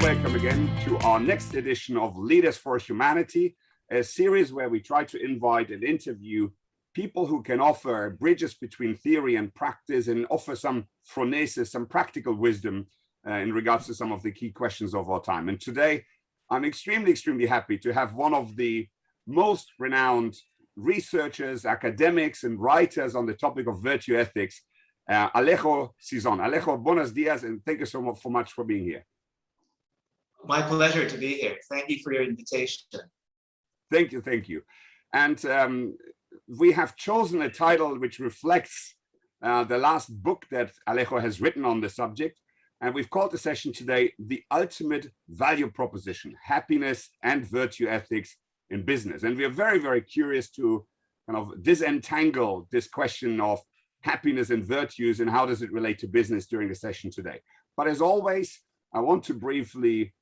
welcome again to our next edition of Leaders for Humanity, a series where we try to invite and interview people who can offer bridges between theory and practice and offer some phronesis, some practical wisdom in regards to some of the key questions of our time. And today, I'm extremely happy to have one of the most renowned researchers, academics, and writers on the topic of virtue ethics, Alejo Sison. Alejo, buenos dias, and thank you so much for being here. My pleasure to be here. Thank you for your invitation. Thank you. And we have chosen a title which reflects the last book that Alejo has written on the subject. And we've called the session today, The Ultimate Value Proposition, Happiness and Virtue Ethics in Business. And we are very curious to kind of disentangle this question of happiness and virtues and how does it relate to business during the session today. But as always, I want to briefly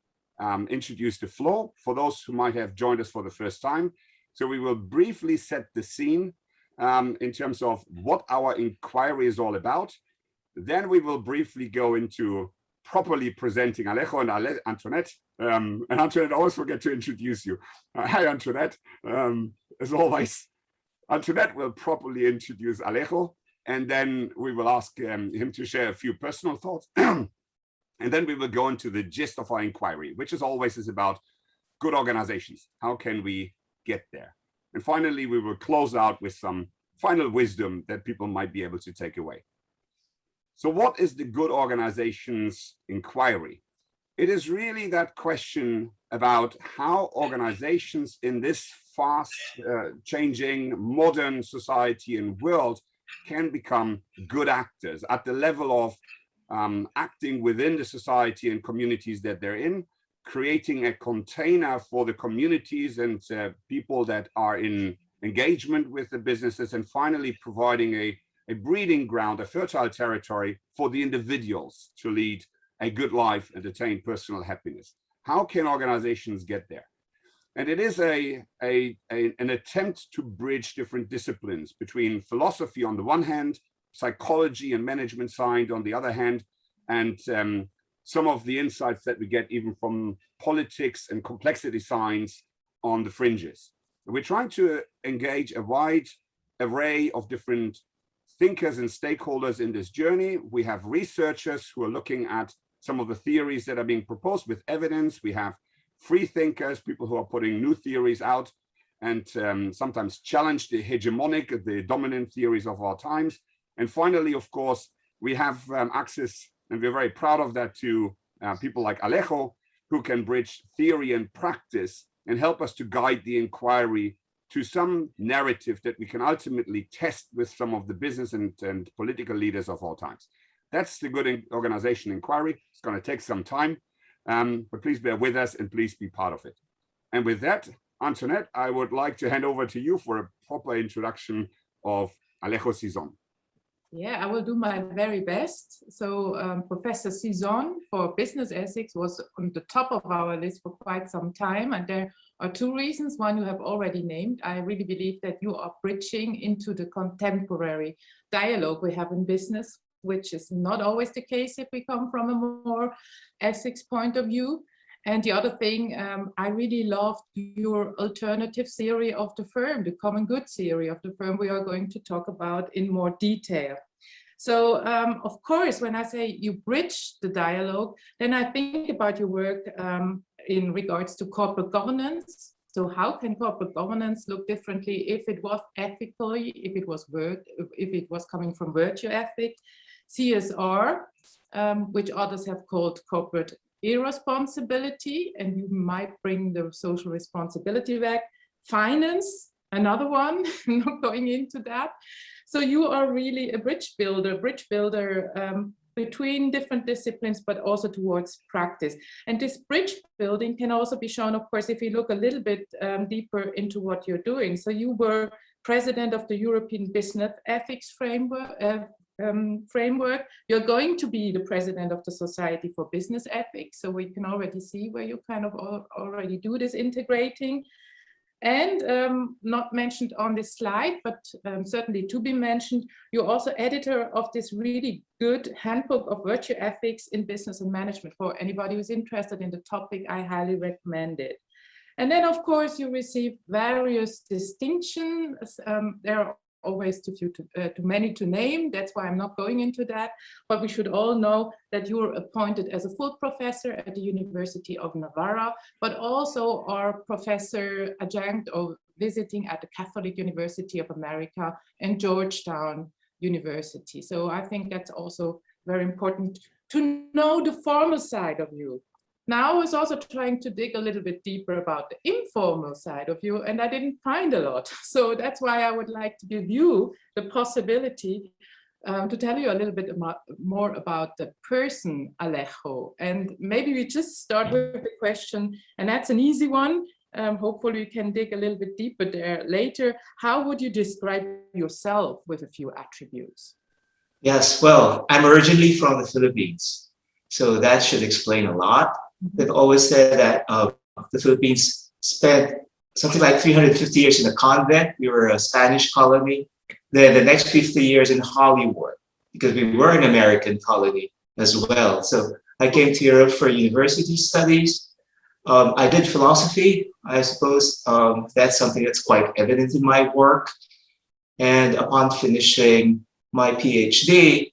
introduce the floor for those who might have joined us for the first time. So we will briefly set the scene in terms of what our inquiry is all about. Then we will briefly go into properly presenting Alejo and Antoinette. And Antoinette, I always forget to introduce you. Hi, Antoinette. As always, Antoinette will properly introduce Alejo, and then we will ask him to share a few personal thoughts. And then we will go into the gist of our inquiry, which as always is about good organizations. How can we get there? And finally, we will close out with some final wisdom that people might be able to take away. So what is the good organizations inquiry? It is really that question about how organizations in this fast changing modern society and world can become good actors at the level of acting within the society and communities that they're in, creating a container for the communities and people that are in engagement with the businesses, and finally providing a breeding ground, a fertile territory for the individuals to lead a good life and attain personal happiness. How can organizations get there? And it is an attempt to bridge different disciplines between philosophy on the one hand, psychology and management science on the other hand, and some of the insights that we get even from politics and complexity science on the fringes. We're trying to engage a wide array of different thinkers and stakeholders in this journey. We have researchers who are looking at some of the theories that are being proposed with evidence. We have free thinkers, people who are putting new theories out and sometimes challenge the hegemonic, the dominant theories of our times. And finally, of course, we have access, and we're very proud of that, to people like Alejo, who can bridge theory and practice and help us to guide the inquiry to some narrative that we can ultimately test with some of the business and political leaders of all times. That's the good organization inquiry. It's going to take some time, but please bear with us and please be part of it. And with that, Antoinette, I would like to hand over to you for a proper introduction of Alejo Sison. Yeah, I will do my very best. So Professor Sison for business ethics was on the top of our list for quite some time. And there are two reasons. One you have already named. I really believe that you are bridging into the contemporary dialogue we have in business, which is not always the case if we come from a more ethics point of view. And the other thing, I really loved your alternative theory of the firm, the common good theory of the firm we are going to talk about in more detail. So, of course, when I say you bridge the dialogue, then I think about your work in regards to corporate governance. So how can corporate governance look differently if it was ethically, if it was coming from virtue ethics, CSR, which others have called corporate irresponsibility, and you might bring the social responsibility back. Finance, another one, not going into that. So you are really a bridge builder between different disciplines, but also towards practice. And this bridge building can also be shown, of course, if you look a little bit deeper into what you're doing. So you were president of the European Business Ethics Framework. You're going to be the president of the Society for Business Ethics. So we can already see where you kind of already do this integrating. And not mentioned on this slide, but certainly to be mentioned, you're also editor of this really good handbook of virtue ethics in business and management. For anybody who's interested in the topic, I highly recommend it. And then, of course, you receive various distinctions. There are always too many to name. That's why I'm not going into that. But we should all know that you were appointed as a full professor at the University of Navarra, but also are professor adjunct or visiting at the Catholic University of America and Georgetown University. So I think that's also very important to know the formal side of you. Now I was also trying to dig a little bit deeper about the informal side of you, and I didn't find a lot. So that's why I would like to give you the possibility to tell you a little bit more about the person Alejo. And maybe we just start with the question, and that's an easy one. Hopefully we can dig a little bit deeper there later. How would you describe yourself with a few attributes? Yes, well, I'm originally from the Philippines, so that should explain a lot. They've always said that the Philippines spent something like 350 years in a convent. We were a Spanish colony. Then the next 50 years in Hollywood, because we were an American colony as well. So I came to Europe for university studies. I did philosophy. I suppose that's something that's quite evident in my work. And upon finishing my PhD,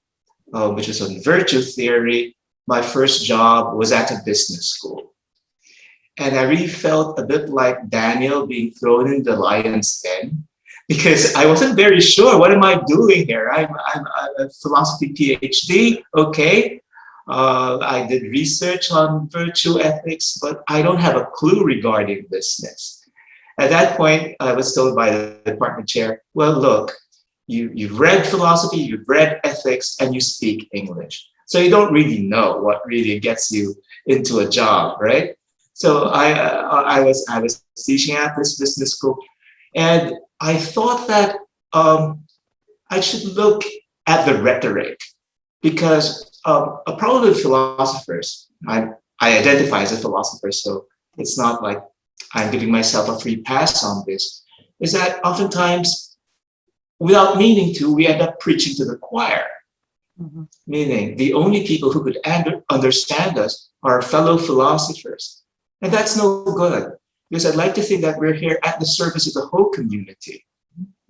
which was on virtue theory, my first job was at a business school. And I really felt a bit like Daniel being thrown in the lion's den, because I wasn't very sure, what am I doing here? I'm a philosophy PhD, okay. I did research on virtue ethics, but I don't have a clue regarding business. At that point, I was told by the department chair, well, look, you've read philosophy, you've read ethics, and you speak English. So you don't really know what really gets you into a job, right? So I was teaching at this business school, and I thought that I should look at the rhetoric, because a problem with philosophers, I identify as a philosopher, so it's not like I'm giving myself a free pass on this, is that oftentimes, without meaning to, we end up preaching to the choir. Mm-hmm. Meaning the only people who could understand us are fellow philosophers. And that's no good, because I'd like to think that we're here at the service of the whole community.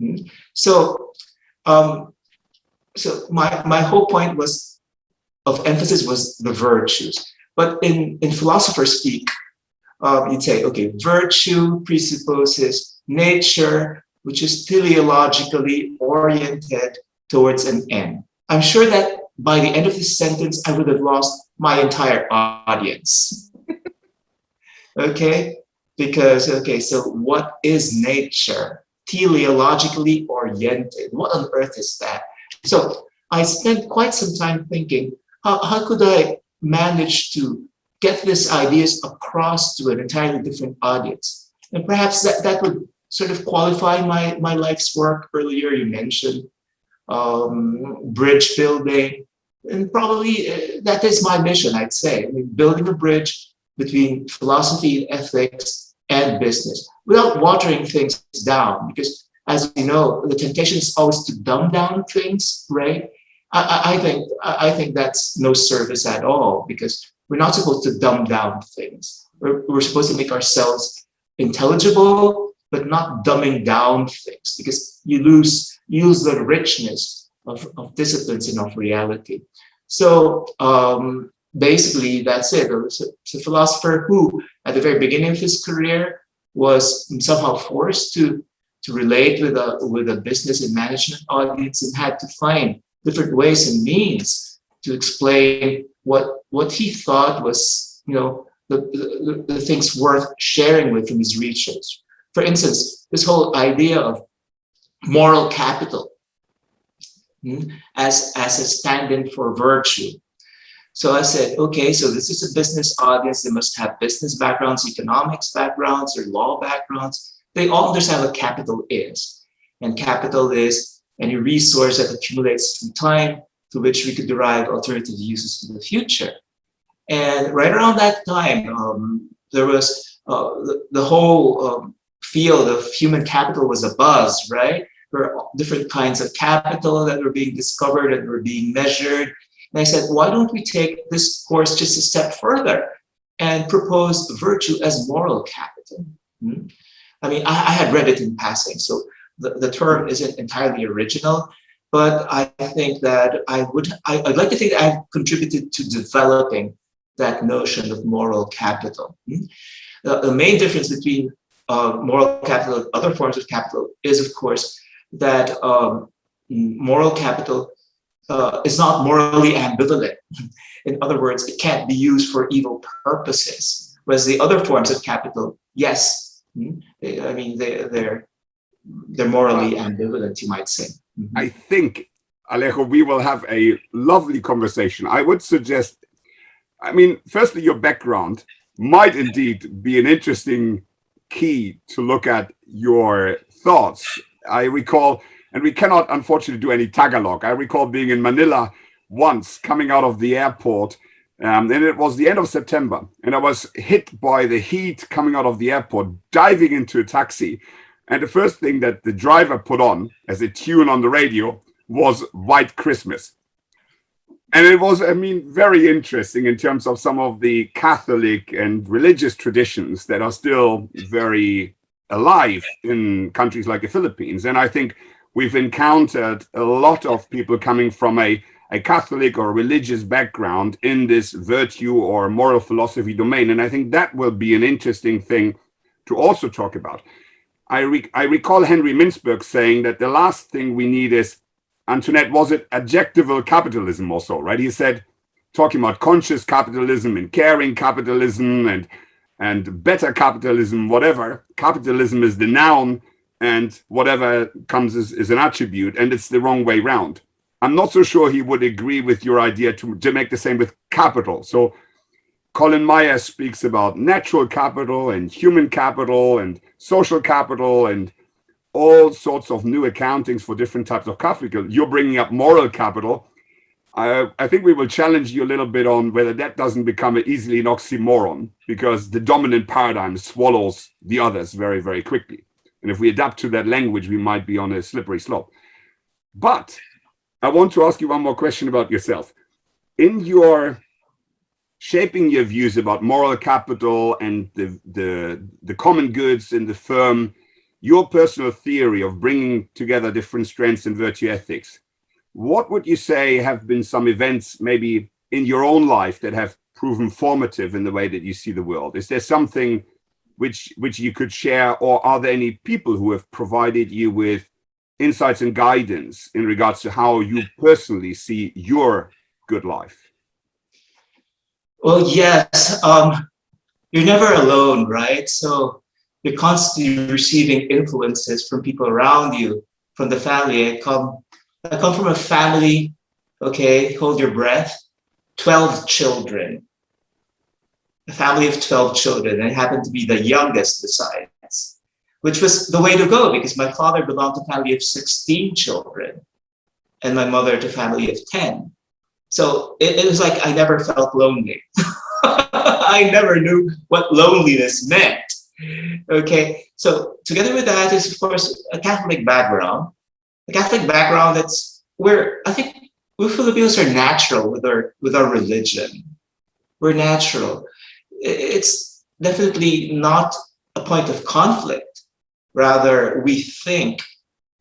Mm-hmm. So my whole point of emphasis was the virtues. But in philosopher speak, you'd say, okay, virtue presupposes nature, which is teleologically oriented towards an end. I'm sure that by the end of this sentence, I would have lost my entire audience. Okay? Because, okay, so what is nature? Teleologically oriented. What on earth is that? So I spent quite some time thinking, how could I manage to get these ideas across to an entirely different audience? And perhaps that would sort of qualify my life's work. Earlier you mentioned bridge building, and probably that is my mission, I'd say. I mean, building a bridge between philosophy, ethics, and business without watering things down, because as you know, the temptation is always to dumb down things, right? I think that's no service at all, because we're not supposed to dumb down things. We're supposed to make ourselves intelligible, but not dumbing down things, because you lose the richness of disciplines and of reality. So basically, that's it. It's a philosopher who, at the very beginning of his career, was somehow forced to relate with a business and management audience, and had to find different ways and means to explain what he thought was, the things worth sharing with from his research. For instance, this whole idea of moral capital as a stand-in for virtue. So I said, okay, so this is a business audience. They must have business backgrounds, economics backgrounds, or law backgrounds. They all understand what capital is. And capital is any resource that accumulates through time, to which we could derive alternative uses for the future. And right around that time, there was the whole field of human capital was a buzz, right? There were different kinds of capital that were being discovered and were being measured. And I said, why don't we take this course just a step further and propose virtue as moral capital? I mean, I had read it in passing, so the term isn't entirely original, but I think that I'd like to think that I've contributed to developing that notion of moral capital. The main difference between moral capital and other forms of capital is, of course, that moral capital is not morally ambivalent. In other words, it can't be used for evil purposes, whereas the other forms of capital, yes, I mean, they're morally ambivalent, you might say. I think, Alejo, we will have a lovely conversation. I would suggest, I mean, firstly, your background might indeed be an interesting key to look at your thoughts. I recall, and we cannot unfortunately do any Tagalog, I recall being in Manila once, coming out of the airport, and it was the end of September, and I was hit by the heat coming out of the airport, diving into a taxi. And the first thing that the driver put on as a tune on the radio was White Christmas. And it was, I mean, very interesting in terms of some of the Catholic and religious traditions that are still very alive in countries like the Philippines. And I think we've encountered a lot of people coming from a Catholic or religious background in this virtue or moral philosophy domain. And I think that will be an interesting thing to also talk about. I recall Henry Mintzberg saying that the last thing we need is, Antoinette, was it adjectival capitalism also, right? He said, talking about conscious capitalism and caring capitalism and better capitalism, whatever. Capitalism is the noun and whatever comes is an attribute, and it's the wrong way round. I'm not so sure he would agree with your idea to make the same with capital. So Colin Myers speaks about natural capital and human capital and social capital and all sorts of new accountings for different types of capital. You're bringing up moral capital. I think we will challenge you a little bit on whether that doesn't become easily an oxymoron, because the dominant paradigm swallows the others very, very quickly. And if we adapt to that language, we might be on a slippery slope. But I want to ask you one more question about yourself. In your shaping your views about moral capital and the common goods in the firm, your personal theory of bringing together different strengths in virtue ethics, what would you say have been some events maybe in your own life that have proven formative in the way that you see the world? Is there something which you could share, or are there any people who have provided you with insights and guidance in regards to how you personally see your good life? Well, yes, you're never alone, right? So you're constantly receiving influences from people around you, from the family. I come from a family, okay, hold your breath, 12 children. A family of 12 children. And I happened to be the youngest besides, which was the way to go because my father belonged to a family of 16 children and my mother to a family of 10. So it was like I never felt lonely. I never knew what loneliness meant. Okay, so together with that is, of course, a Catholic background. A Catholic background that's where I think we Filipinos are natural with our religion. We're natural. It's definitely not a point of conflict. Rather, we think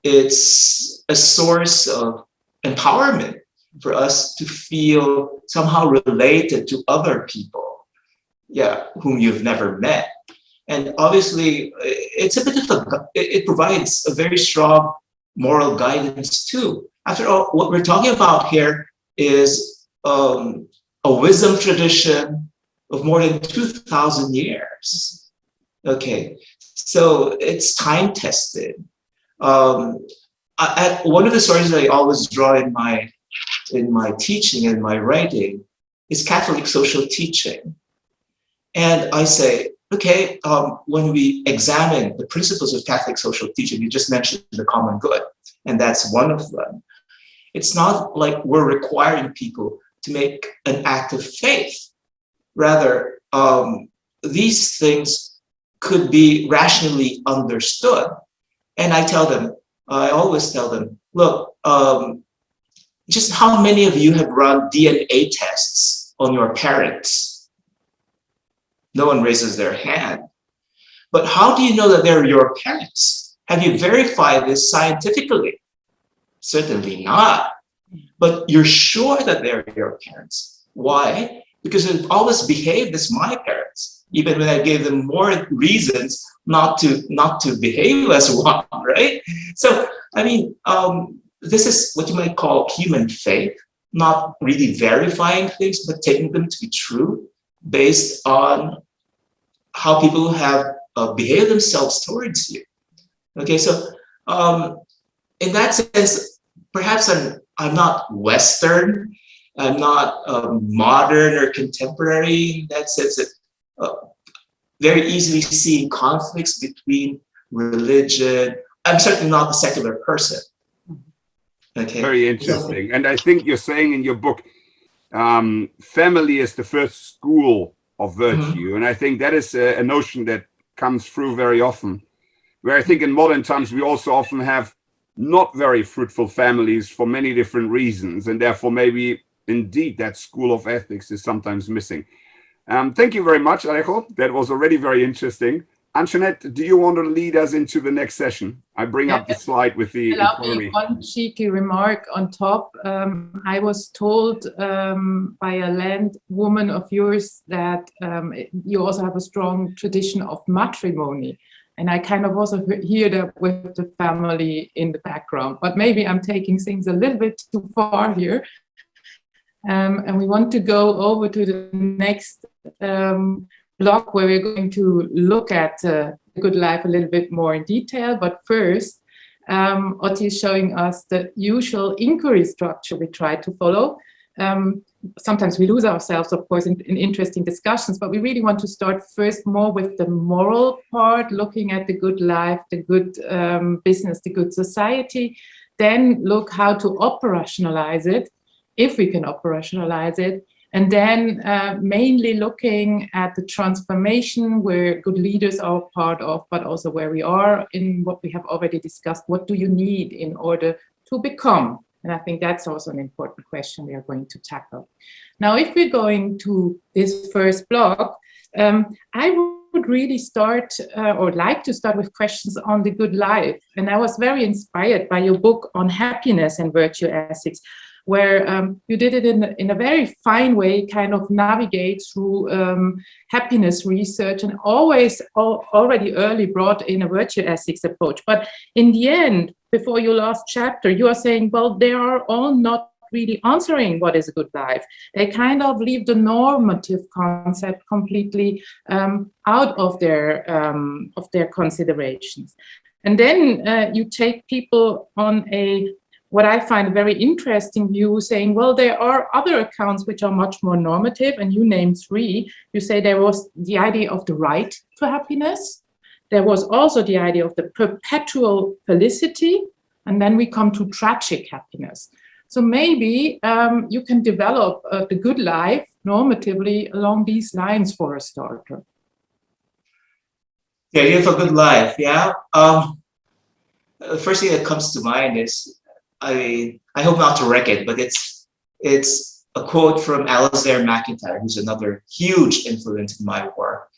it's a source of empowerment for us to feel somehow related to other people, whom you've never met. And obviously, it's a bit of it provides a very strong moral guidance too. After all, what we're talking about here is a wisdom tradition of more than 2,000 years. Okay, so it's time tested. One of the sources I always draw in my teaching and my writing is Catholic social teaching. And I say, okay, when we examine the principles of Catholic social teaching, you just mentioned the common good, and that's one of them. It's not like we're requiring people to make an act of faith. Rather, these things could be rationally understood. And I always tell them, look, just how many of you have run DNA tests on your parents? No one raises their hand. But how do you know that they're your parents? Have you verified this scientifically? Certainly not. But you're sure that they're your parents. Why? Because they've always behaved as my parents, even when I gave them more reasons not to behave as one, right? So, I mean, this is what you might call human faith, not really verifying things, but taking them to be true based on how people have behaved themselves towards you. Okay, so in that sense, perhaps I'm not Western, I'm not modern or contemporary in that sense that very easily seeing conflicts between religion. I'm certainly not a secular person. Okay. Very interesting. And I think you're saying in your book, family is the first school of virtue. And I think that is a notion that comes through very often, where I think in modern times we also often have not very fruitful families for many different reasons, and therefore maybe indeed that school of ethics is sometimes missing. Thank you very much, Alejo. That was already very interesting. Antoinette, do you want to lead us into the next session? I bring up the slide with the economy. One cheeky remark on top. I was told by a land woman of yours that you also have a strong tradition of matrimony. And I kind of also hear that with the family in the background, but maybe I'm taking things a little bit too far here. And we want to go over to the next block where we're going to look at the good life a little bit more in detail. But first, Otti is showing us the usual inquiry structure we try to follow. Sometimes we lose ourselves, of course, in interesting discussions, but we really want to start first more with the moral part, looking at the good life, the good business, the good society, then look how to operationalize it, if we can operationalize it, and then mainly looking at the transformation where good leaders are part of, but also where we are in what we have already discussed. What do you need in order to become? And I think that's also an important question we are going to tackle. Now, if we're going to this first block, I would really start or like to start with questions on the good life. And I was very inspired by your book on happiness and virtue ethics, where you did it in a very fine way, kind of navigate through happiness research and already early brought in a virtue ethics approach. But in the end, before your last chapter, you are saying, well, they are all not really answering what is a good life. They kind of leave the normative concept completely out of their considerations. And then you take people on what I find a very interesting view, saying, well, there are other accounts which are much more normative, and you name three. You say there was the idea of the right to happiness. There was also the idea of the perpetual felicity, and then we come to tragic happiness. So maybe you can develop the good life normatively along these lines for a starter. The idea of a good life, yeah. The first thing that comes to mind is, I hope not to wreck it, but it's a quote from Alasdair MacIntyre, who's another huge influence in my work.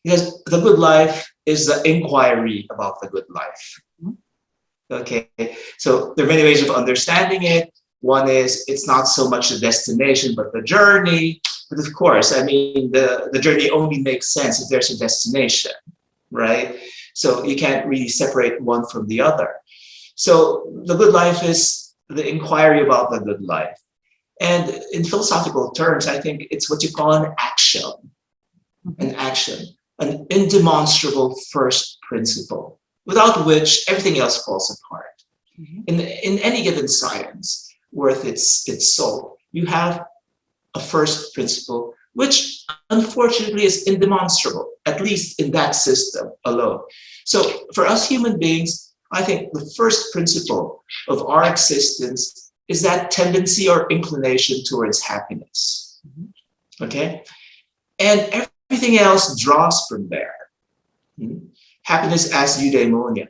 He says, the good life is the inquiry about the good life. Okay, so there are many ways of understanding it. One is it's not so much the destination, but the journey. But of course, I mean, the journey only makes sense if there's a destination, right? So you can't really separate one from the other. So the good life is the inquiry about the good life. And in philosophical terms, I think it's what you call an action, an indemonstrable first principle, without which everything else falls apart. In any given science worth its salt, you have a first principle, which unfortunately is indemonstrable, at least in that system alone. So for us human beings, I think the first principle of our existence is that tendency or inclination towards happiness. Okay? And everything else draws from there. Happiness as eudaimonia.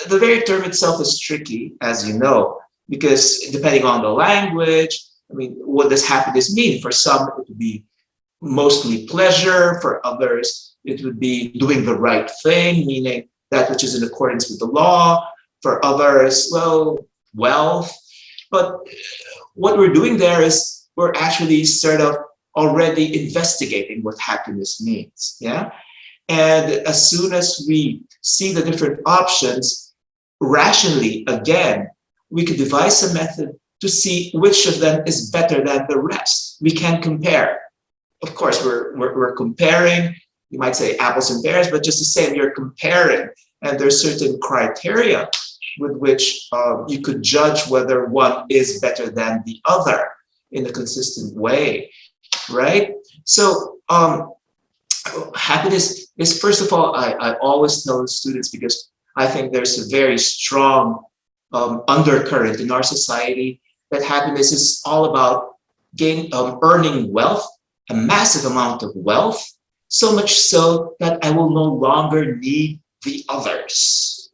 The very term itself is tricky, as you know, because depending on the language, I mean, what does happiness mean? For some, it would be mostly pleasure. For others, it would be doing the right thing, meaning that which is in accordance with the law. For others, well, wealth. But what we're doing there is we're actually sort of already investigating what happiness means. Yeah. And as soon as we see the different options rationally, again, we could devise a method to see which of them is better than the rest. We can compare. Of course, we're comparing, you might say apples and pears, but just the same, you're comparing. And there's certain criteria with which you could judge whether one is better than the other in a consistent way, right? So happiness is, first of all, I always tell the students, because I think there's a very strong undercurrent in our society, that happiness is all about earning wealth, a massive amount of wealth, so much so that I will no longer need the others.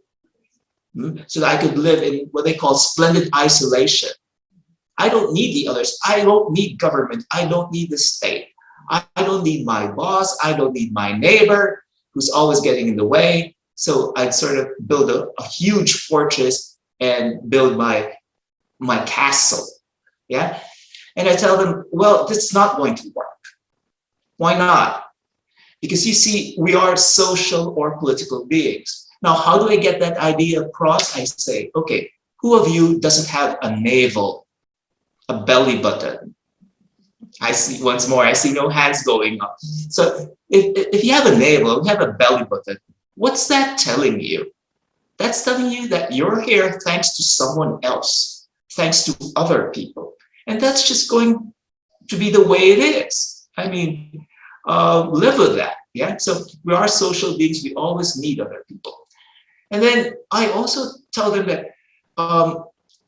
So that I could live in what they call splendid isolation. I don't need the others. I don't need government. I don't need the state. I don't need my boss. I don't need my neighbor who's always getting in the way. So I'd sort of build a huge fortress and build my castle. Yeah. And I tell them, well, this is not going to work. Why not? Because you see, we are social or political beings. Now, how do I get that idea across? I say, okay, who of you doesn't have a navel, a belly button? I see, once more, I see no hands going up. So if you have a navel, you have a belly button, what's that telling you? That's telling you that you're here thanks to someone else, thanks to other people. And that's just going to be the way it is. I mean, live with that. Yeah. So we are social beings. We always need other people. And then I also tell them that,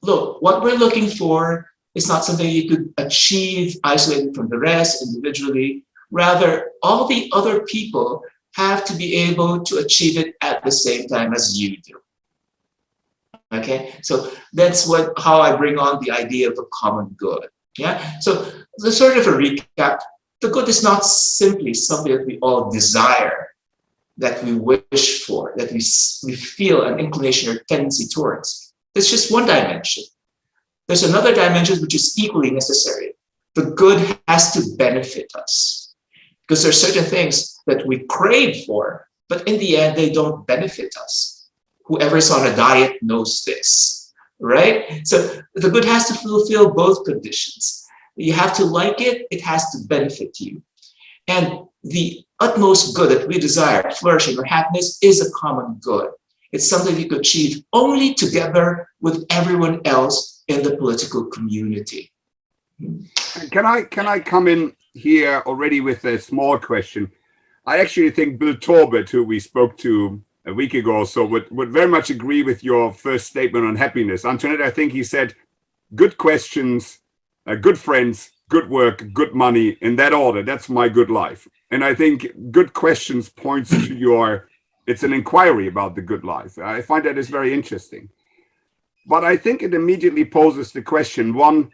look, what we're looking for is not something you could achieve isolated from the rest individually. Rather, all the other people have to be able to achieve it at the same time as you do. Okay, so that's how I bring on the idea of a common good. Yeah, so the sort of a recap, the good is not simply something that we all desire, that we wish for, that we feel an inclination or tendency towards. It's just one dimension. There's another dimension which is equally necessary. The good has to benefit us, because there are certain things that we crave for, but in the end, they don't benefit us. Whoever's on a diet knows this, right? So the good has to fulfill both conditions. You have to like it, it has to benefit you. And the utmost good that we desire, flourishing or happiness, is a common good. It's something you could achieve only together with everyone else in the political community. Can I come in here already with a small question? I actually think Bill Torbert, who we spoke to a week ago or so, would very much agree with your first statement on happiness. Antoinette, I think he said, good questions, good friends, good work, good money, in that order. That's my good life. And I think good questions points to it's an inquiry about the good life. I find that is very interesting. But I think it immediately poses the question, one,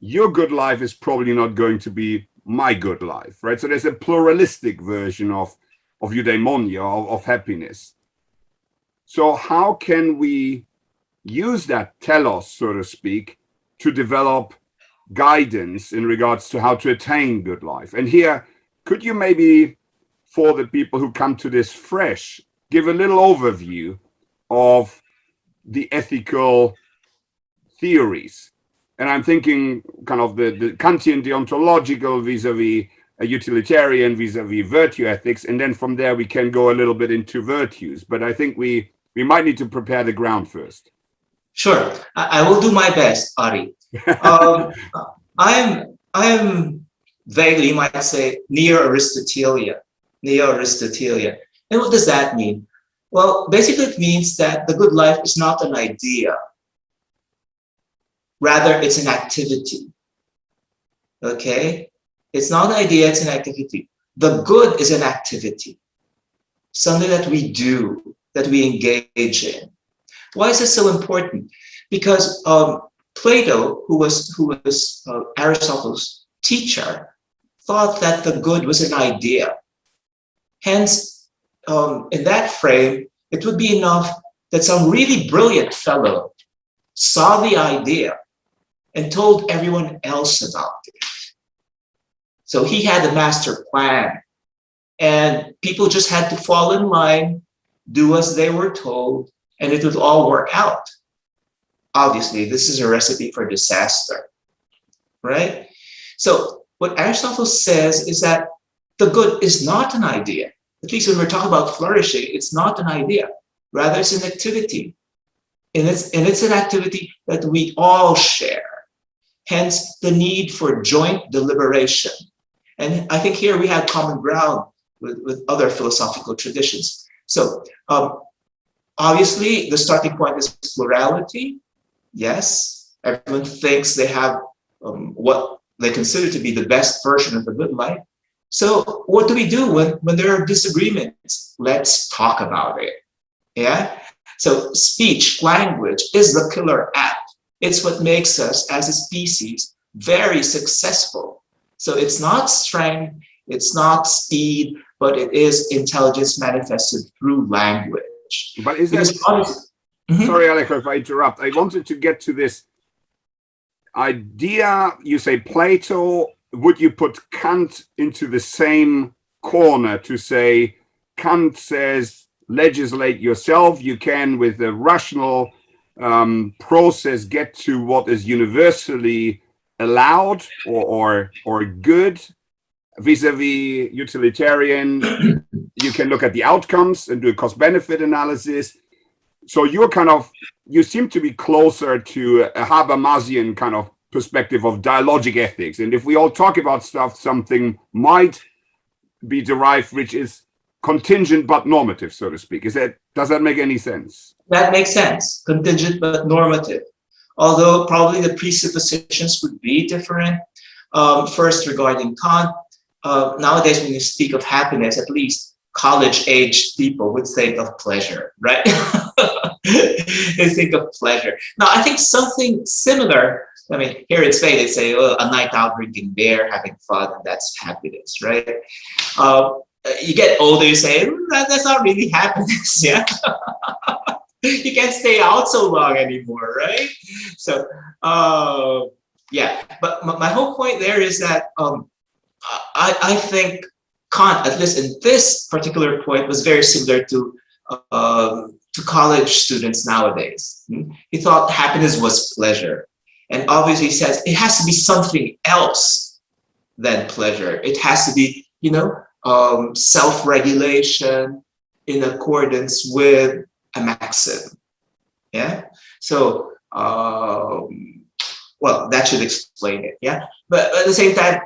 your good life is probably not going to be my good life, right? So there's a pluralistic version of eudaimonia, of happiness. So how can we use that telos, so to speak, to develop guidance in regards to how to attain good life? And here, could you maybe, for the people who come to this fresh, give a little overview of the ethical theories? And I'm thinking kind of the Kantian deontological vis-a-vis a utilitarian vis-a-vis virtue ethics. And then from there, we can go a little bit into virtues. But I think we might need to prepare the ground first. Sure, I will do my best, Ari. I'm vaguely, you might say, neo-Aristotelia. And what does that mean? Well, basically it means that the good life is not an idea. Rather, it's an activity. Okay? It's not an idea, it's an activity. The good is an activity. something that we do, that we engage in. Why is this so important? Because Plato, who was Aristotle's teacher, thought that the good was an idea. Hence, in that frame, it would be enough that some really brilliant fellow saw the idea and told everyone else about it. So he had a master plan, and people just had to fall in line, do as they were told, and it would all work out. Obviously, this is a recipe for disaster, right? So what Aristotle says is that the good is not an idea. At least when we're talking about flourishing, it's not an idea. Rather, it's an activity. And it's an activity that we all share. Hence, the need for joint deliberation. And I think here we have common ground with other philosophical traditions. So obviously, the starting point is plurality. Yes, everyone thinks they have what they consider to be the best version of the good life. So what do we do when there are disagreements? Let's talk about it. Yeah. So speech, language is the killer app. It's what makes us as a species very successful. So it's not strength, it's not speed, but it is intelligence manifested through language. But is that, sorry, Alejo, if I interrupt, I wanted to get to this idea. You say Plato, would you put Kant into the same corner to say, Kant says, legislate yourself, you can with a rational process get to what is universally allowed or good, vis-a-vis utilitarian, you can look at the outcomes and do a cost-benefit analysis. So you seem to be closer to a Habermasian kind of perspective of dialogic ethics. And if we all talk about stuff, something might be derived, which is contingent but normative, so to speak. Does that make any sense? That makes sense. Contingent but normative. Although probably the presuppositions would be different. First, regarding Kant, nowadays when you speak of happiness, at least college-aged people would think of pleasure, right? They think of pleasure. Now, I think something similar, I mean, here in Spain, they say, oh, a night out drinking beer, having fun, that's happiness, right? You get older, you say, that's not really happiness, yeah? You can't stay out so long anymore, right? So, yeah, but my whole point there is that I think Kant, at least in this particular point, was very similar to college students nowadays. He thought happiness was pleasure. And obviously he says it has to be something else than pleasure. It has to be, self-regulation in accordance with a maxim. Yeah. So, well, that should explain it. Yeah. But at the same time,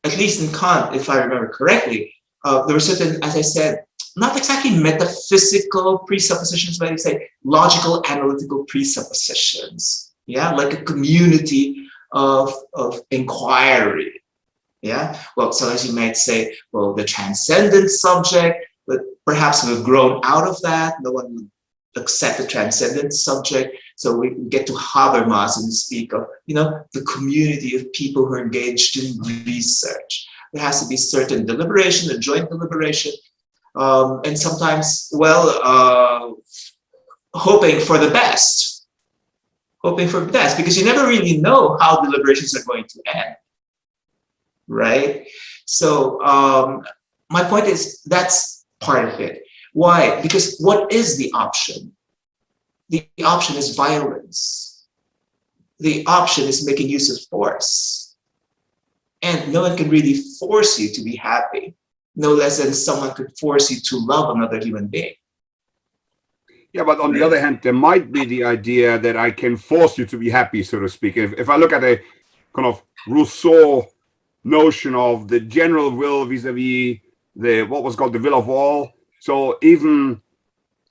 at least in Kant, if I remember correctly, there were certain, as I said, not exactly metaphysical presuppositions, but I say logical analytical presuppositions. Yeah, like a community of inquiry. Yeah, well, sometimes you might say, well, the transcendent subject, but perhaps we've grown out of that. No one would accept the transcendent subject. So we get to Habermas and speak of, the community of people who are engaged in research. There has to be certain deliberation, a joint deliberation, and sometimes, well, hoping for the best. Hoping for the best, because you never really know how deliberations are going to end, right? So my point is that's part of it. Why? Because what is the option? The option is violence. The option is making use of force. And no one can really force you to be happy, no less than someone could force you to love another human being. Yeah, but on the other hand, there might be the idea that I can force you to be happy, so to speak. If I look at a kind of Rousseau notion of the general will vis-a-vis what was called the will of all. So even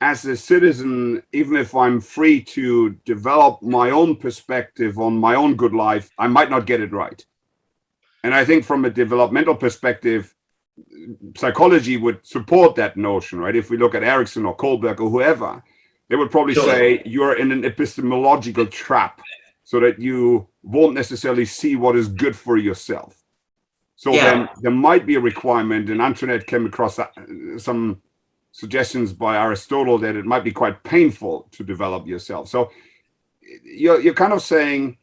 as a citizen, even if I'm free to develop my own perspective on my own good life, I might not get it right. And I think from a developmental perspective, psychology would support that notion, right? If we look at Erickson or Kohlberg or whoever, they would probably say you're in an epistemological trap so that you won't necessarily see what is good for yourself. So then there might be a requirement, and Antoinette came across some suggestions by Aristotle that it might be quite painful to develop yourself. So you're kind of saying,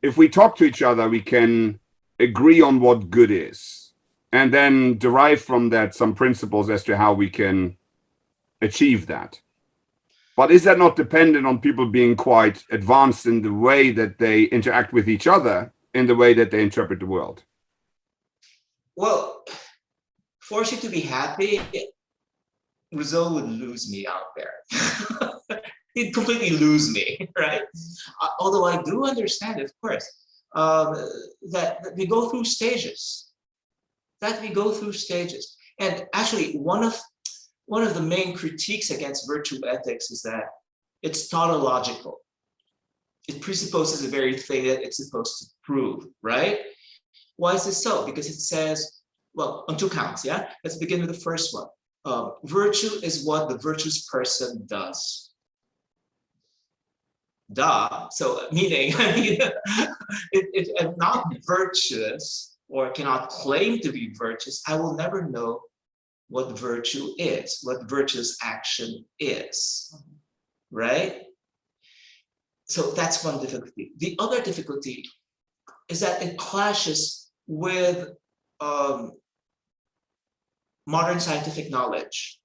if we talk to each other, we can agree on what good is, and then derive from that some principles as to how we can achieve that. But is that not dependent on people being quite advanced in the way that they interact with each other, in the way that they interpret the world? Well, force you to be happy, Rousseau would lose me out there. He'd completely lose me, right? Although I do understand, of course, that we go through stages. And actually, one of the main critiques against virtue ethics is that it's tautological. It presupposes the very thing that it's supposed to prove, right? Why is this so? Because it says, well, on two counts, yeah? Let's begin with the first one. Virtue is what the virtuous person does. Duh. So meaning, if I'm not virtuous or cannot claim to be virtuous, I will never know what virtue is, what virtuous action is, right? So that's one difficulty. The other difficulty is that it clashes with modern scientific knowledge.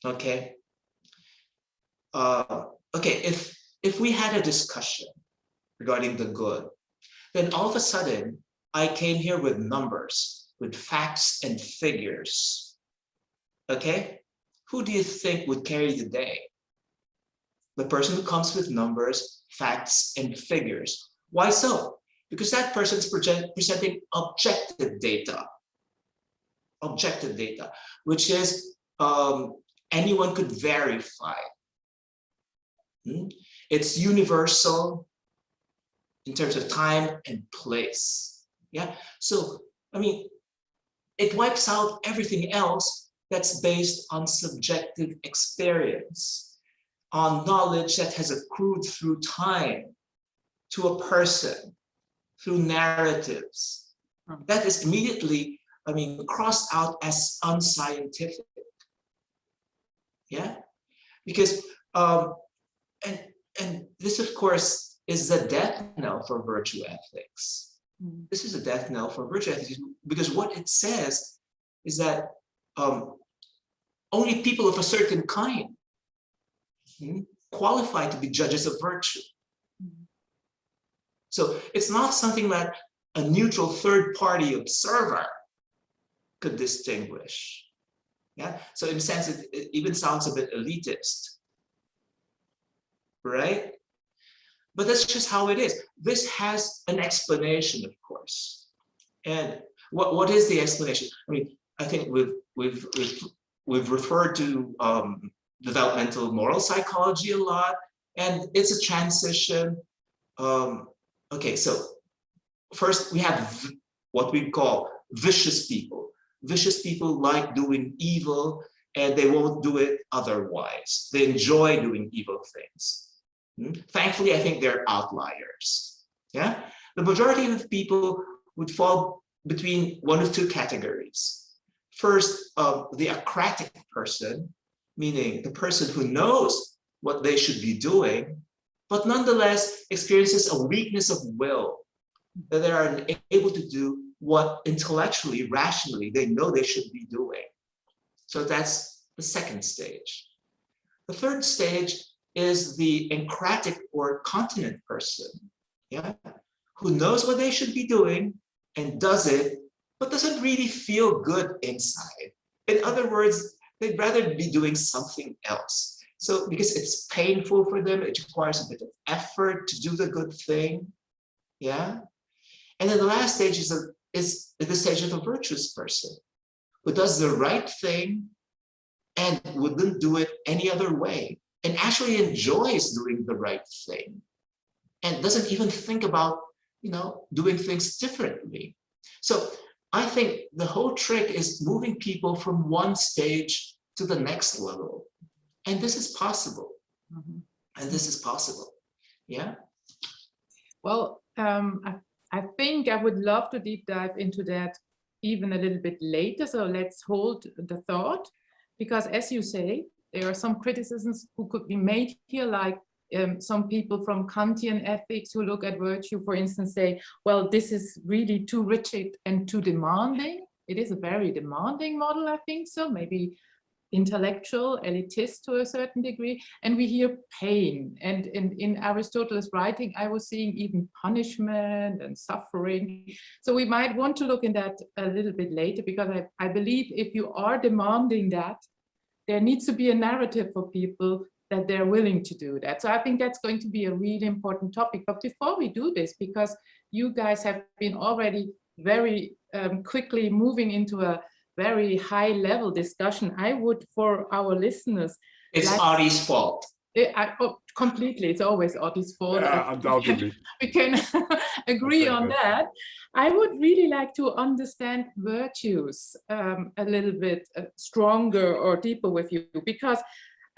Okay. Okay. If we had a discussion regarding the good, then all of a sudden I came here with numbers, with facts and figures. Okay. Who do you think would carry the day? The person who comes with numbers, facts, and figures. Why so? Because that person is presenting objective data, which is anyone could verify. It's universal in terms of time and place. Yeah. So, I mean, it wipes out everything else that's based on subjective experience, on knowledge that has accrued through time to a person, through narratives. That is immediately, I mean, crossed out as unscientific. Yeah, because and this, of course, is the death knell for virtue ethics. This is a death knell for virtue ethics because what it says is that only people of a certain kind qualify to be judges of virtue. So it's not something that a neutral third-party observer could distinguish. Yeah. So in a sense, it even sounds a bit elitist, right? But that's just how it is. This has an explanation, of course. And what is the explanation? I mean, I think we've referred to developmental moral psychology a lot, and it's a transition. Okay, so first we have what we call vicious people. Vicious people like doing evil and they won't do it otherwise. They enjoy doing evil things. Thankfully, I think they're outliers. Yeah, the majority of people would fall between one of two categories. First, the acratic person, meaning the person who knows what they should be doing, but nonetheless experiences a weakness of will, that they are unable to do what intellectually, rationally, they know they should be doing. So that's the second stage. The third stage is the encratic or continent person, yeah, who knows what they should be doing and does it, but doesn't really feel good inside. In other words, they'd rather be doing something else. So because it's painful for them, it requires a bit of effort to do the good thing, yeah. And then the last stage is the stage of the virtuous person, who does the right thing and wouldn't do it any other way, and actually enjoys doing the right thing, and doesn't even think about, doing things differently. So I think the whole trick is moving people from one stage to the next level. And this is possible. And this is possible. Yeah. Well, I think I would love to deep dive into that even a little bit later. So let's hold the thought, because as you say, there are some criticisms who could be made here, like some people from Kantian ethics who look at virtue, for instance, say, well, this is really too rigid and too demanding. It is a very demanding model, I think so, maybe intellectual, elitist to a certain degree. And we hear pain. And in Aristotle's writing, I was seeing even punishment and suffering. So we might want to look in that a little bit later, because I believe if you are demanding that, there needs to be a narrative for people that they're willing to do that. So I think that's going to be a really important topic. But before we do this, because you guys have been already very quickly moving into a very high level discussion, I would, for our listeners, it's Otti's fault. Completely, it's always Otti's fault. Yeah, undoubtedly. We can agree on that. I would really like to understand virtues a little bit stronger or deeper with you, because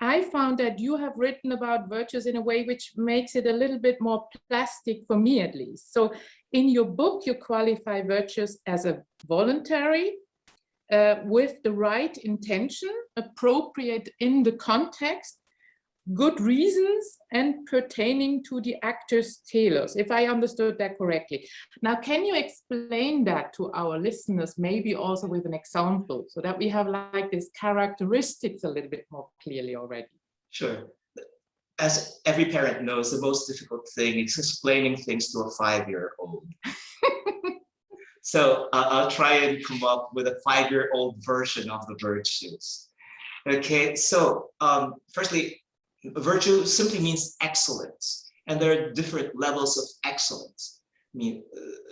I found that you have written about virtues in a way which makes it a little bit more plastic, for me at least. So in your book, you qualify virtues as a voluntary, with the right intention, appropriate in the context, good reasons, and pertaining to the actor's telos, if I understood that correctly. Now, can you explain that to our listeners, maybe also with an example, so that we have like these characteristics a little bit more clearly already? Sure. As every parent knows, the most difficult thing is explaining things to a 5-year-old. So I'll try and come up with a 5-year-old version of the virtues. Okay, so firstly, virtue simply means excellence, and there are different levels of excellence. I mean,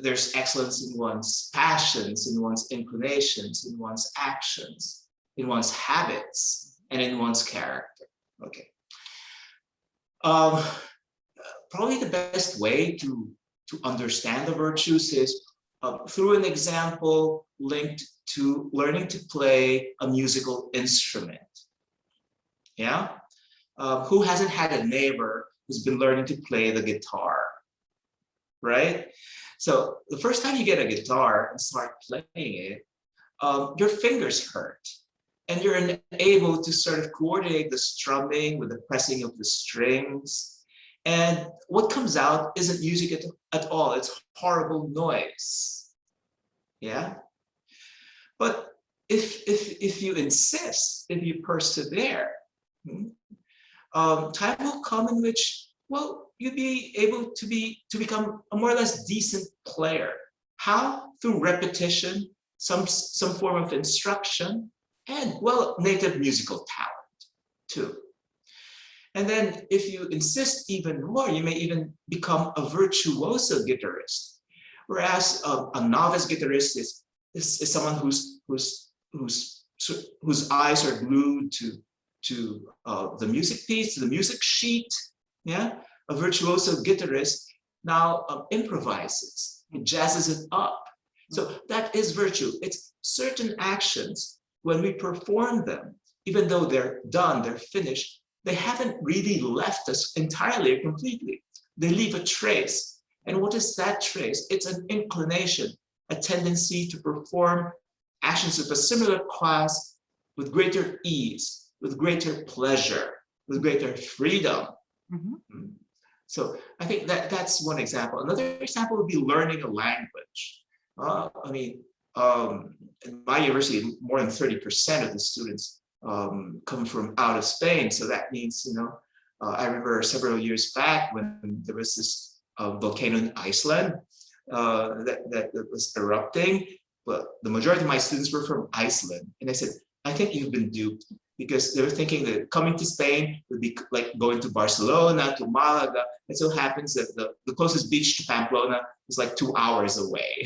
there's excellence in one's passions, in one's inclinations, in one's actions, in one's habits, and in one's character. Okay. Probably the best way to understand the virtues is through an example linked to learning to play a musical instrument. Yeah? Who hasn't had a neighbor who's been learning to play the guitar, right? So the first time you get a guitar and start playing it, your fingers hurt, and you're unable to sort of coordinate the strumming with the pressing of the strings. And what comes out isn't music at all. It's horrible noise. Yeah. But if you insist, if you persevere, time will come in which, well, you'll be able to become a more or less decent player. How? Through repetition, some form of instruction, and, well, native musical talent too. And then if you insist even more, you may even become a virtuoso guitarist. Whereas a novice guitarist is someone whose eyes are glued to the music piece, to the music sheet. Yeah, a virtuoso guitarist now improvises, he jazzes it up. So that is virtue. It's certain actions, when we perform them, even though they're done, they're finished, they haven't really left us entirely or completely. They leave a trace. And what is that trace? It's an inclination, a tendency to perform actions of a similar class with greater ease, with greater pleasure, with greater freedom. So I think that's one example. Another example would be learning a language. In my university, more than 30% of the students come from out of Spain. So that means, I remember several years back when there was this volcano in Iceland that was erupting, but the majority of my students were from Iceland. And I said, I think you've been duped, because they were thinking that coming to Spain would be like going to Barcelona, to Malaga. It so happens that the closest beach to Pamplona is like 2 hours away.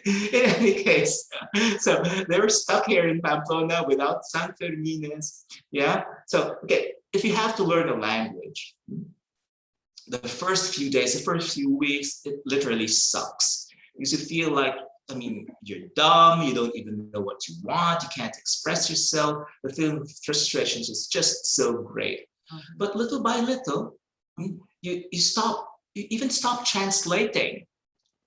In any case, so they were stuck here in Pamplona without San Fermines. Yeah. So, okay, if you have to learn a language, the first few days, the first few weeks, it literally sucks, because you feel like I mean, you're dumb, you don't even know what you want, you can't express yourself, the feeling of frustration is just so great. But little by little, you even stop translating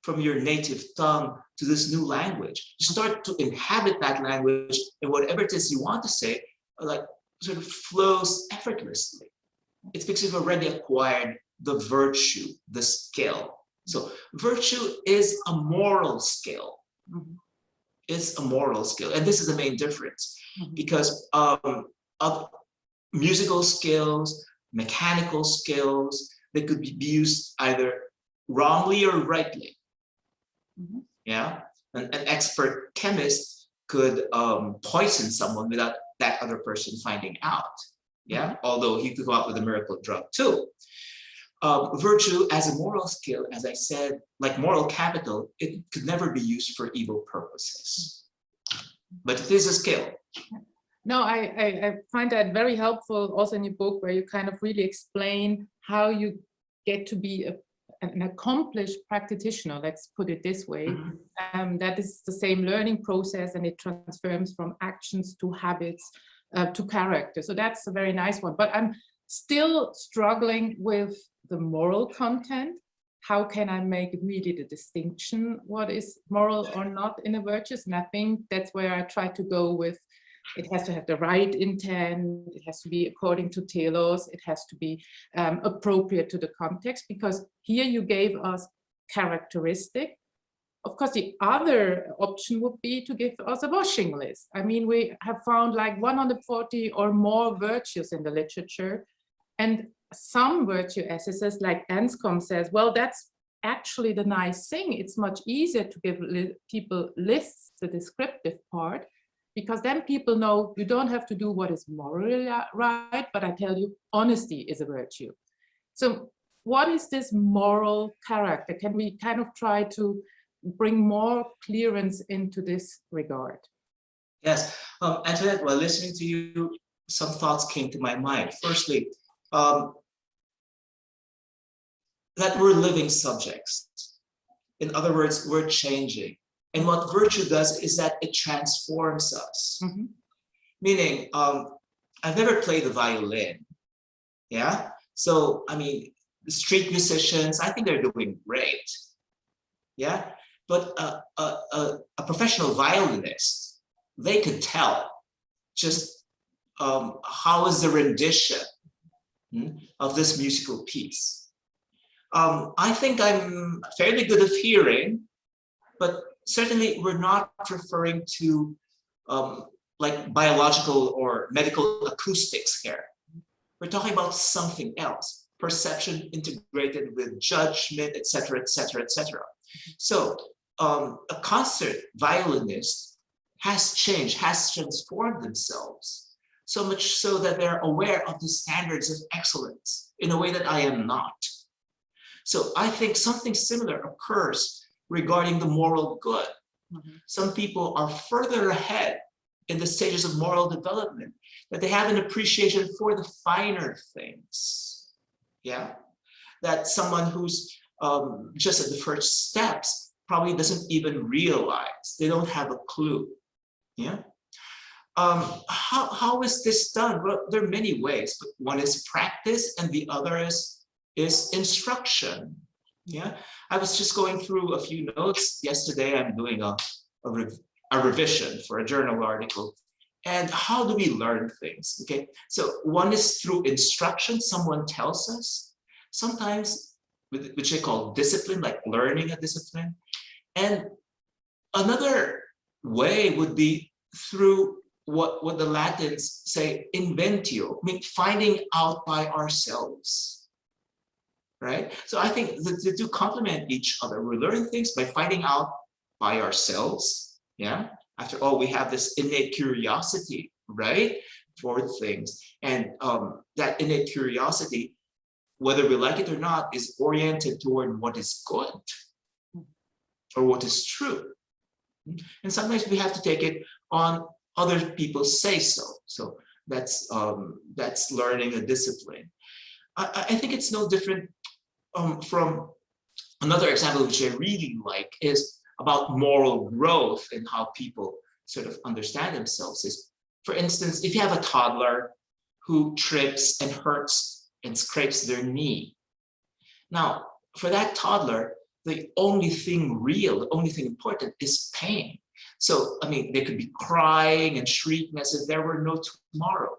from your native tongue to this new language. You start to inhabit that language, and whatever it is you want to say, like sort of flows effortlessly. It's because you've already acquired the virtue, the skill. So virtue is a moral skill. It's a moral skill, and this is the main difference, because of musical skills, mechanical skills, they could be used either wrongly or rightly. Yeah, an expert chemist could poison someone without that other person finding out. Yeah, although he could come up with a miracle drug too. Virtue as a moral skill, as I said, like moral capital, it could never be used for evil purposes, but it is a skill. No, I find that very helpful also in your book, where you kind of really explain how you get to be an accomplished practitioner, let's put it this way. That is the same learning process, and it transforms from actions to habits to character. So that's a very nice one. But I'm still struggling with the moral content. How can I make really the distinction what is moral or not in a virtuous? And I think that's where I try to go with. It has to have the right intent, it has to be according to telos, it has to be appropriate to the context, because here you gave us characteristic. Of course, the other option would be to give us a washing list. I mean, we have found like 140 or more virtues in the literature, and some virtue essayists like Anscombe says, well, that's actually the nice thing. It's much easier to give people lists, the descriptive part, because then people know you don't have to do what is morally right, but I tell you, honesty is a virtue. So what is this moral character? Can we kind of try to bring more clearance into this regard? Yes, Antoinette, while listening to you, some thoughts came to my mind. Firstly, that we're living subjects. In other words, we're changing. And what virtue does is that it transforms us. Meaning, I've never played the violin. Yeah. So, I mean, the street musicians, I think they're doing great. Yeah. But a professional violinist, they could tell just how is the rendition of this musical piece. I think I'm fairly good at hearing, but certainly we're not referring to like biological or medical acoustics here. We're talking about something else, perception integrated with judgment, etc., etc., etc. So a concert violinist has changed, has transformed themselves, so much so that they're aware of the standards of excellence in a way that I am not. So I think something similar occurs regarding the moral good. Some people are further ahead in the stages of moral development, that they have an appreciation for the finer things. Yeah, that someone who's just at the first steps probably doesn't even realize, they don't have a clue. Yeah. How is this done? Well, there are many ways, but one is practice and the other is instruction. Yeah, I was just going through a few notes yesterday. I'm doing a revision for a journal article. And how do we learn things? Okay, so one is through instruction. Someone tells us, sometimes which they call discipline, like learning a discipline. And another way would be through what the Latins say, inventio, I mean, finding out by ourselves. Right? So I think the two complement each other. We learn things by finding out by ourselves. Yeah. After all, we have this innate curiosity, right, for things. And that innate curiosity, whether we like it or not, is oriented toward what is good or what is true. And sometimes we have to take it on other people's say so. So that's learning a discipline. I think it's no different from another example which I really like is about moral growth and how people sort of understand themselves is, for instance, if you have a toddler who trips and hurts and scrapes their knee. Now, for that toddler, the only thing real, the only thing important is pain. So, I mean, they could be crying and shrieking as if there were no tomorrow.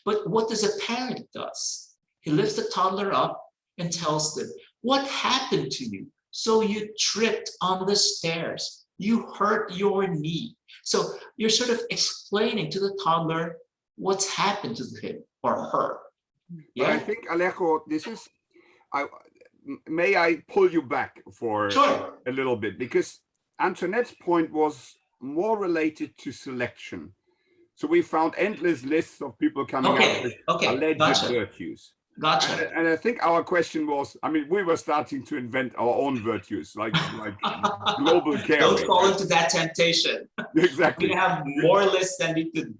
But what does a parent does? He lifts the toddler up and tells them, what happened to you? So you tripped on the stairs. You hurt your knee. So you're sort of explaining to the toddler what's happened to him or her. Yeah. But I think, Alejo, may I pull you back for a little bit, because Antoinette's point was more related to selection. So we found endless lists of people coming up with alleged virtues. Gotcha. And I think our question was, I mean, we were starting to invent our own virtues, like global care. Don't fall into that temptation. Exactly. We have more lists than we could.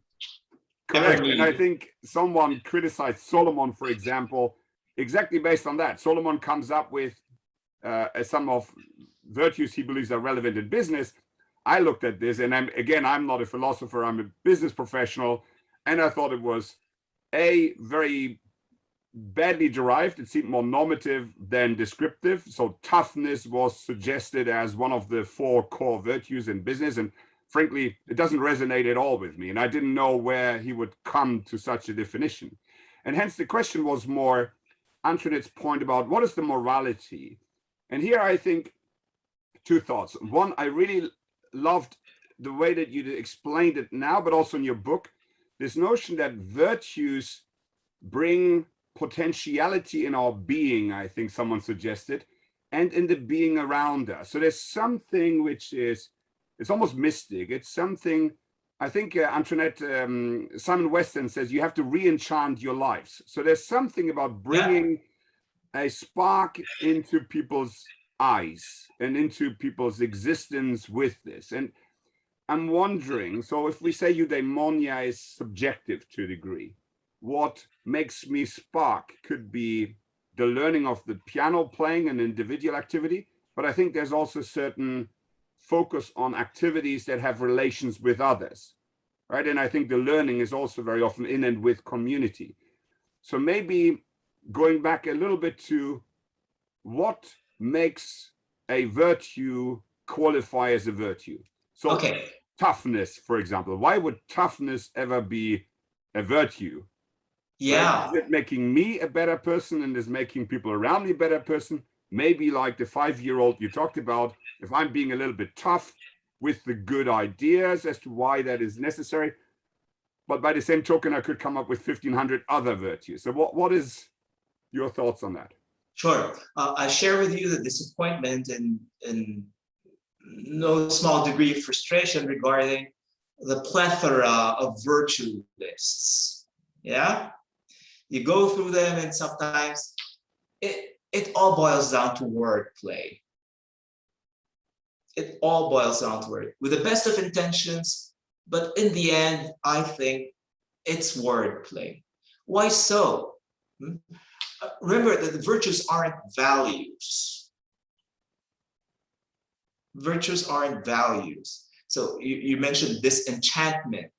Correct. And I think someone criticized Solomon, for example, exactly based on that. Solomon comes up with some of virtues he believes are relevant in business. I looked at this, and I'm not a philosopher, I'm a business professional, and I thought it was very badly derived. It seemed more normative than descriptive. So toughness was suggested as one of the 4 core virtues in business, and frankly, it doesn't resonate at all with me, and I didn't know where he would come to such a definition. And hence the question was more Antoinette's point about what is the morality. And here I think 2 thoughts. One, I really loved the way that you explained it now, but also in your book, this notion that virtues bring potentiality in our being, I think someone suggested, and in the being around us. So there's something which is, it's almost mystic. It's something, I think Antoinette, Simon Weston says you have to re-enchant your lives. So there's something about bringing a spark into people's eyes and into people's existence with this. And I'm wondering, so if we say eudaimonia is subjective to a degree, what makes me spark could be the learning of the piano playing, an individual activity, but I think there's also certain focus on activities that have relations with others, right? And I think the learning is also very often in and with community. So maybe going back a little bit to what makes a virtue qualify as a virtue. So toughness, for example, why would toughness ever be a virtue? Yeah. Right? Is it making me a better person and is making people around me a better person? Maybe like the 5-year-old you talked about, if I'm being a little bit tough with the good ideas as to why that is necessary. But by the same token, I could come up with 1,500 other virtues. So what is your thoughts on that? Sure. I share with you the disappointment and no small degree of frustration regarding the plethora of virtue lists. Yeah? You go through them and sometimes it all boils down to wordplay. It all boils down to word with the best of intentions, but in the end, I think it's wordplay. Why so? Remember that the virtues aren't values. Virtues aren't values. So you mentioned disenchantment.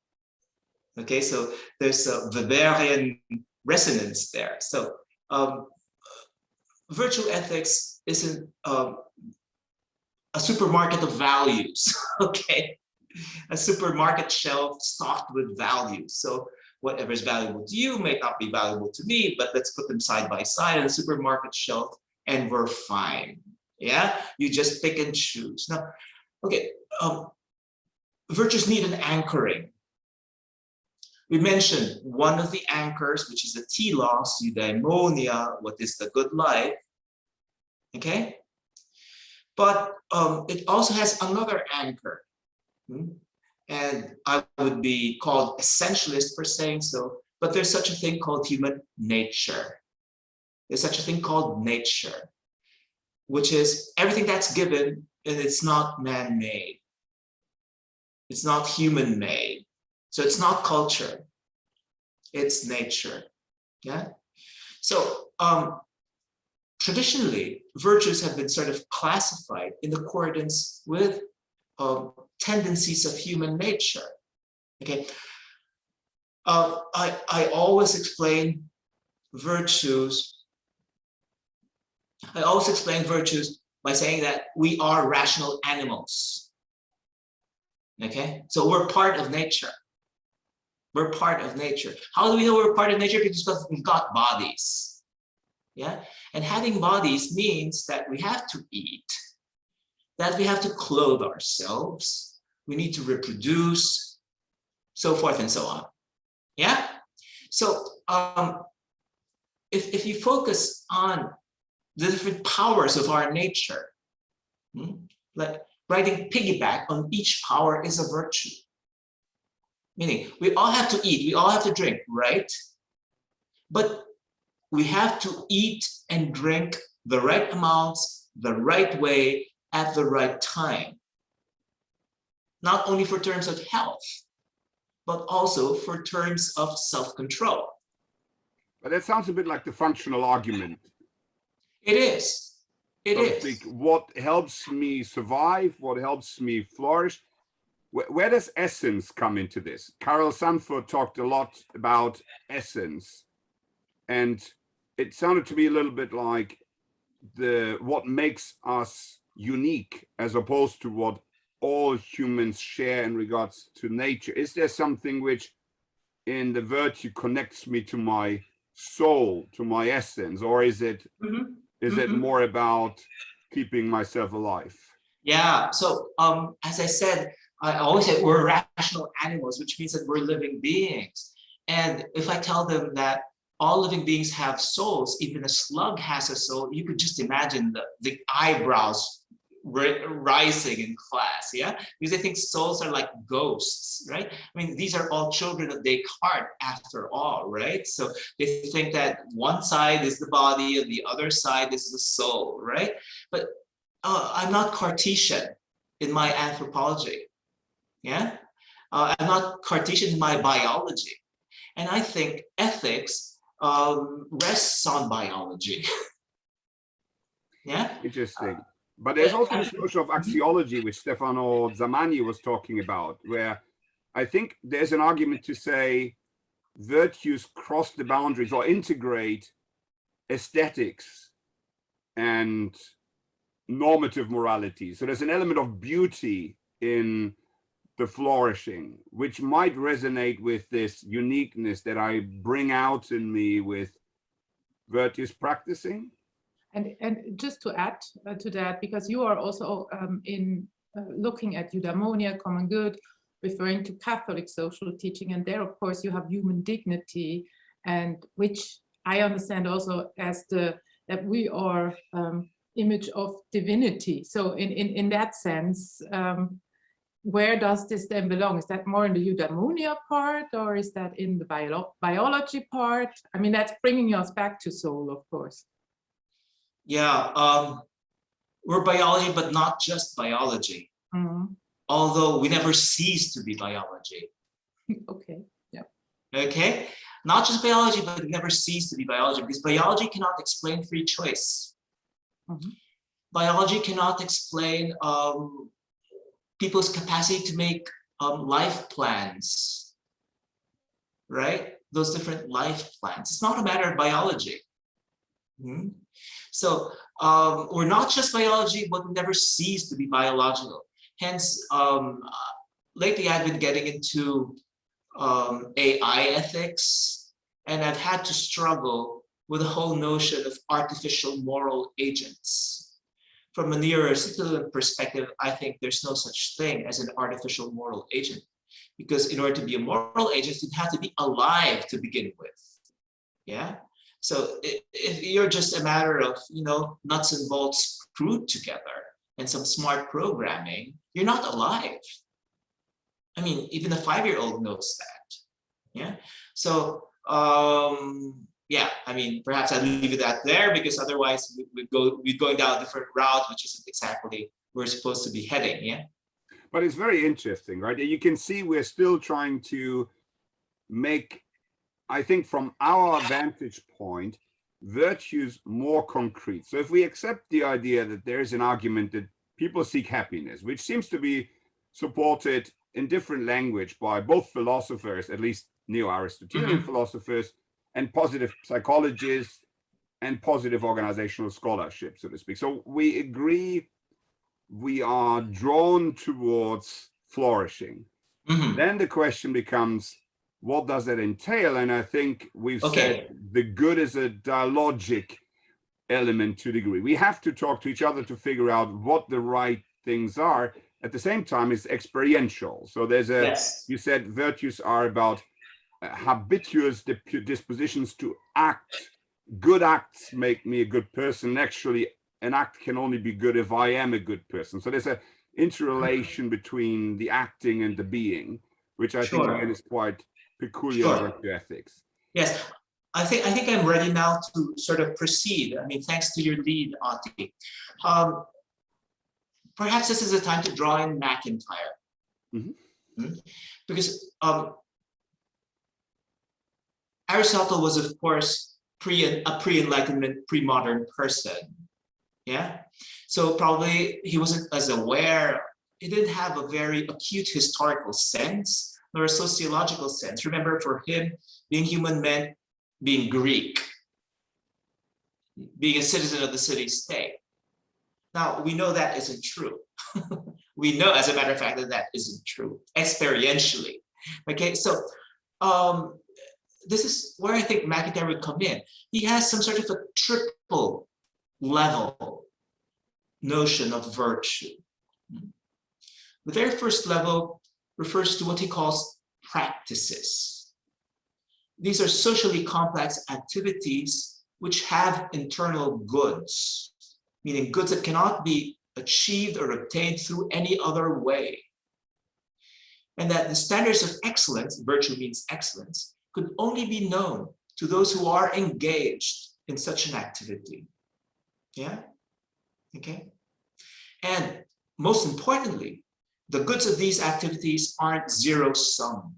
Okay, so there's a Weberian resonance there. So virtue ethics isn't a supermarket of values, okay? A supermarket shelf stocked with values. So whatever is valuable to you may not be valuable to me, but let's put them side by side on the supermarket shelf and we're fine. Yeah, you just pick and choose. Now, okay, virtues need an anchoring. We mentioned one of the anchors, which is the telos, eudaimonia, what is the good life, okay? But it also has another anchor. And I would be called essentialist for saying so, but there's such a thing called human nature. There's such a thing called nature, which is everything that's given, and it's not man-made. It's not human-made. So it's not culture, it's nature, yeah? So traditionally, virtues have been sort of classified in accordance with tendencies of human nature. Okay, I always explain virtues. I always explain virtues by saying that we are rational animals. Okay, so we're part of nature. We're part of nature. How do we know we're part of nature? Because we've got bodies. Yeah, and having bodies means that we have to eat, that we have to clothe ourselves, we need to reproduce, so forth and so on. Yeah, so if you focus on the different powers of our nature, like riding piggyback on each power is a virtue. Meaning we all have to eat, we all have to drink, right? But we have to eat and drink the right amounts, the right way, at the right time. Not only for terms of health, but also for terms of self-control. But that sounds a bit like the functional argument. It is. It so is. Speak, what helps me survive, what helps me flourish. Where does essence come into this? Karel Sanford talked a lot about essence, and it sounded to me a little bit like what makes us unique as opposed to what all humans share in regards to nature. Is there something which in the virtue connects me to my soul, to my essence, or is it it more about keeping myself alive? Yeah, so as I said, I always say we're rational animals, which means that we're living beings. And if I tell them that all living beings have souls, even a slug has a soul, you could just imagine the eyebrows rising in class, yeah? Because they think souls are like ghosts, right? I mean, these are all children of Descartes after all, right? So they think that one side is the body and the other side is the soul, right? But I'm not Cartesian in my anthropology, yeah? I'm not Cartesian in my biology. And I think ethics rests on biology. Yeah? Interesting. But there's also this notion of axiology, which Stefano Zamagni was talking about, where I think there's an argument to say virtues cross the boundaries or integrate aesthetics and normative morality. So there's an element of beauty in the flourishing, which might resonate with this uniqueness that I bring out in me with virtuous practicing. And just to add to that, because you are also looking at eudaimonia, common good, referring to Catholic social teaching, and there, of course, you have human dignity, and which I understand also as that we are image of divinity. So in that sense, where does this then belong? Is that more in the eudaimonia part, or is that in the biology part? I mean, that's bringing us back to soul, of course. Yeah, we're biology, but not just biology. Although we never cease to be biology. Okay, yeah. Okay, not just biology, but we never cease to be biology, because biology cannot explain free choice. Biology cannot explain people's capacity to make life plans, right? Those different life plans. It's not a matter of biology. So we're not just biology, but we never cease to be biological. Hence, lately I've been getting into AI ethics, and I've had to struggle with the whole notion of artificial moral agents. From a Aristotelian perspective, I think there's no such thing as an artificial moral agent, because in order to be a moral agent, you'd have to be alive to begin with. Yeah. So if you're just a matter of, nuts and bolts screwed together and some smart programming, you're not alive. I mean, even a 5-year-old knows that. Yeah. So, yeah, I mean, perhaps I'll leave it at there, because otherwise we'd going down a different route, which isn't exactly where we're supposed to be heading. Yeah. But it's very interesting, right? You can see we're still trying to make, I think from our vantage point, virtues more concrete. So if we accept the idea that there is an argument that people seek happiness, which seems to be supported in different language by both philosophers, at least neo-Aristotelian philosophers, and positive psychologists and positive organizational scholarship, so to speak. So we agree we are drawn towards flourishing. Then the question becomes, what does that entail? And I think we've said the good is a dialogic element to a degree. We have to talk to each other to figure out what the right things are. At the same time, it's experiential. So there's a, you said virtues are about habituous dispositions to act. Good acts make me a good person. Actually, an act can only be good if I am a good person. So there's a interrelation between the acting and the being, which I think again is quite peculiar to virtue ethics. Yes, I think I'm ready now to sort of proceed. I mean, thanks to your lead, Otti. Perhaps this is a time to draw in MacIntyre. Because Aristotle was, of course, a pre-Enlightenment, pre-modern person. Yeah, so probably he wasn't as aware. He didn't have a very acute historical sense nor a sociological sense. Remember, for him, being human meant being Greek, being a citizen of the city-state. Now, we know that isn't true. We know, as a matter of fact, that that isn't true, experientially. Okay, so this is where I think MacIntyre would come in. He has some sort of a triple level notion of virtue. The very first level refers to what he calls practices. These are socially complex activities which have internal goods, meaning goods that cannot be achieved or obtained through any other way. And that the standards of excellence, virtue means excellence, could only be known to those who are engaged in such an activity. Yeah, okay. And most importantly, the goods of these activities aren't zero-sum.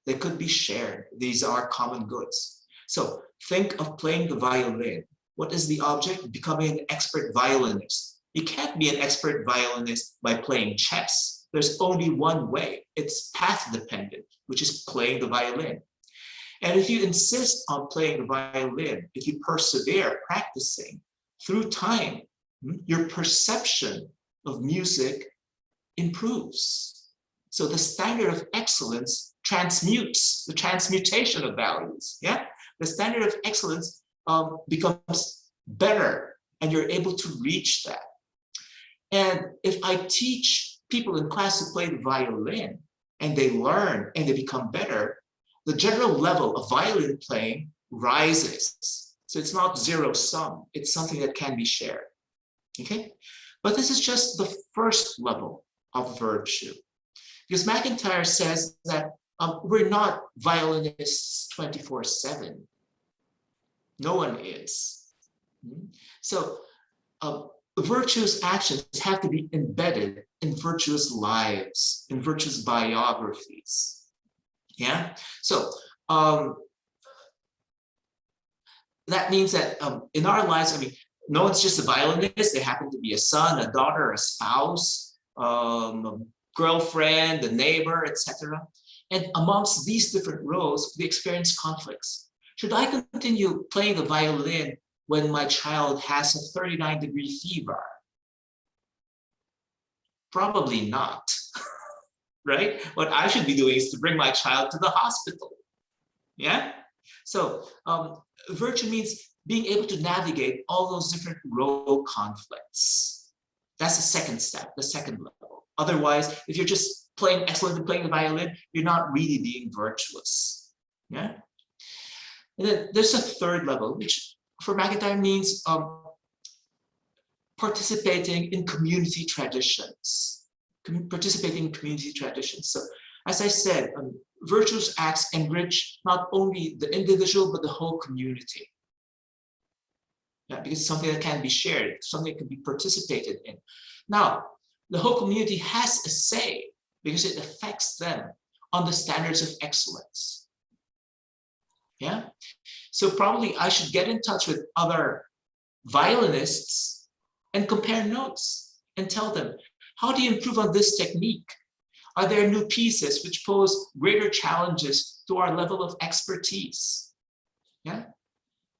They could be shared. These are common goods. So think of playing the violin. What is the object? Becoming an expert violinist. You can't be an expert violinist by playing chess. There's only one way. It's path dependent, which is playing the violin. And if you insist on playing the violin, if you persevere practicing through time, your perception of music improves. So the standard of excellence transmutes, the transmutation of values. Yeah, the standard of excellence becomes better, and you're able to reach that. And if I teach people in class to play the violin, and they learn and they become better, the general level of violin playing rises. So it's not zero-sum, it's something that can be shared. Okay, but this is just the first level of virtue, because MacIntyre says that we're not violinists 24/7. No one is. So virtuous actions have to be embedded in virtuous lives, in virtuous biographies. Yeah, so that means that in our lives, I mean, no one's just a violinist. They happen to be a son, a daughter, a spouse, a girlfriend, a neighbor, etc. And amongst these different roles, we experience conflicts. Should I continue playing the violin when my child has a 39-degree fever? Probably not, right? What I should be doing is to bring my child to the hospital. Yeah? So virtue means being able to navigate all those different role conflicts. That's the second step, the second level. Otherwise, if you're just playing excellent and playing the violin, you're not really being virtuous. Yeah. And then there's a third level, which for MacIntyre means participating in community traditions. Participating in community traditions. So, as I said, virtuous acts enrich not only the individual but the whole community. Yeah, because it's something that can be shared, something that can be participated in. Now, the whole community has a say because it affects them on the standards of excellence. Yeah, so probably I should get in touch with other violinists and compare notes and tell them, how do you improve on this technique? Are there new pieces which pose greater challenges to our level of expertise? Yeah.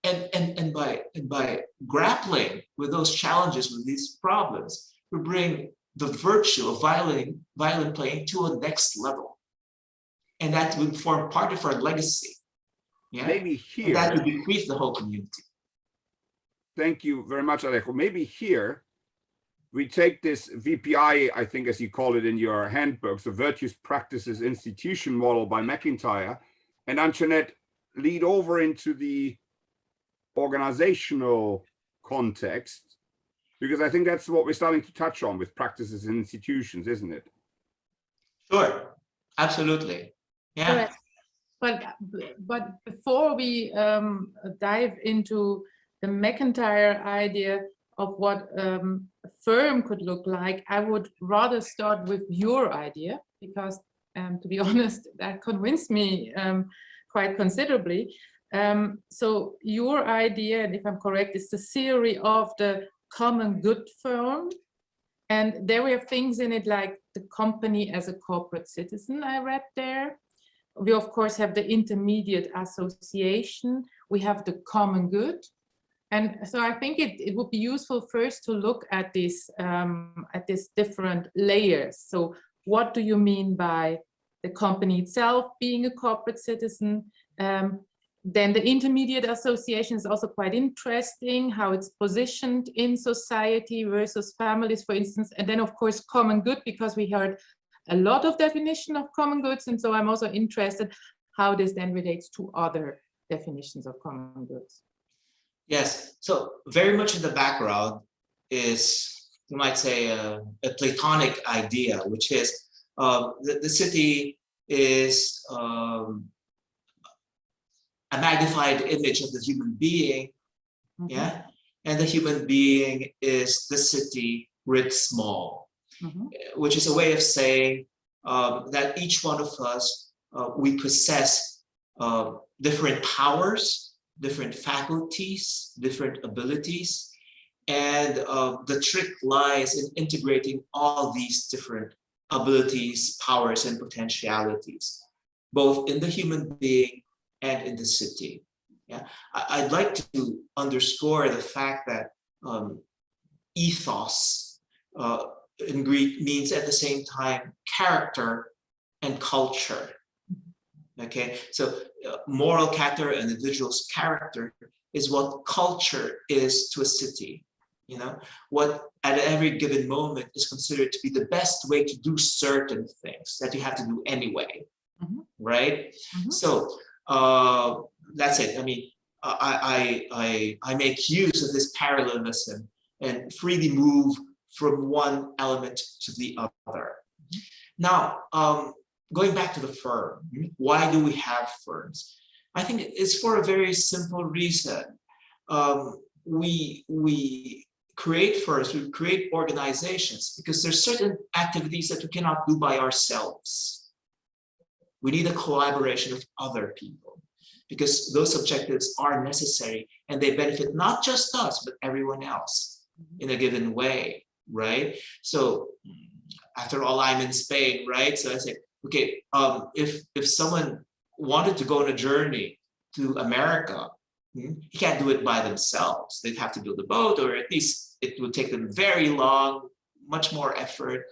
And by grappling with those challenges, with these problems, we bring the virtue of violin playing to a next level. And that would form part of our legacy. Yeah. Maybe here. And that would bequeath the whole community. Thank you very much, Alejo. Maybe here we take this VPI, I think, as you call it in your handbooks, the Virtuous Practices Institution model by McIntyre, and Antoinette lead over into the organizational context, because I think that's what we're starting to touch on with practices and institutions, isn't it? Sure, absolutely. Yeah. But before we dive into the McIntyre idea of what a firm could look like, I would rather start with your idea, because to be honest, that convinced me quite considerably. So your idea, and if I'm correct, is the theory of the common good firm. And there we have things in it like the company as a corporate citizen, I read there. We of course have the intermediate association. We have the common good. And so I think it would be useful first to look at these different layers. So what do you mean by the company itself being a corporate citizen? Then the intermediate association is also quite interesting, how it's positioned in society versus families, for instance. And then of course, common good, because we heard a lot of definition of common goods. And so I'm also interested how this then relates to other definitions of common goods. Yes, so very much in the background is, you might say, a Platonic idea, which is the city is a magnified image of the human being, yeah, and the human being is the city writ small, which is a way of saying that each one of us, we possess different powers, different faculties, different abilities, and the trick lies in integrating all these different abilities, powers, and potentialities, both in the human being and in the city. Yeah, I'd like to underscore the fact that ethos in Greek means at the same time character and culture. Okay, so moral character and individual's character is what culture is to a city. You know, what at every given moment is considered to be the best way to do certain things that you have to do anyway, right? So that's it. I mean, I make use of this parallelism and freely move from one element to the other. Now, going back to the firm, why do we have firms? I think it's for a very simple reason. We create firms, we create organizations because there's certain activities that we cannot do by ourselves. We need a collaboration with other people because those objectives are necessary and they benefit not just us, but everyone else in a given way, right? So after all, I'm in Spain, right? So I say, okay, if someone wanted to go on a journey to America, he can't do it by themselves. They'd have to build a boat, or at least it would take them very long, much more effort.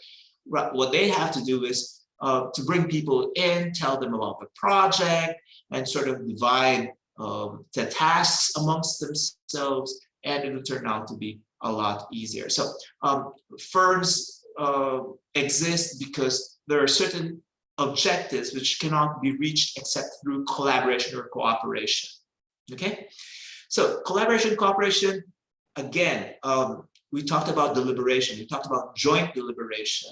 What they have to do is to bring people in, tell them about the project, and sort of divide the tasks amongst themselves, and it will turn out to be a lot easier. So firms exist because there are certain objectives which cannot be reached except through collaboration or cooperation. Okay, so collaboration, cooperation, again, we talked about deliberation, we talked about joint deliberation.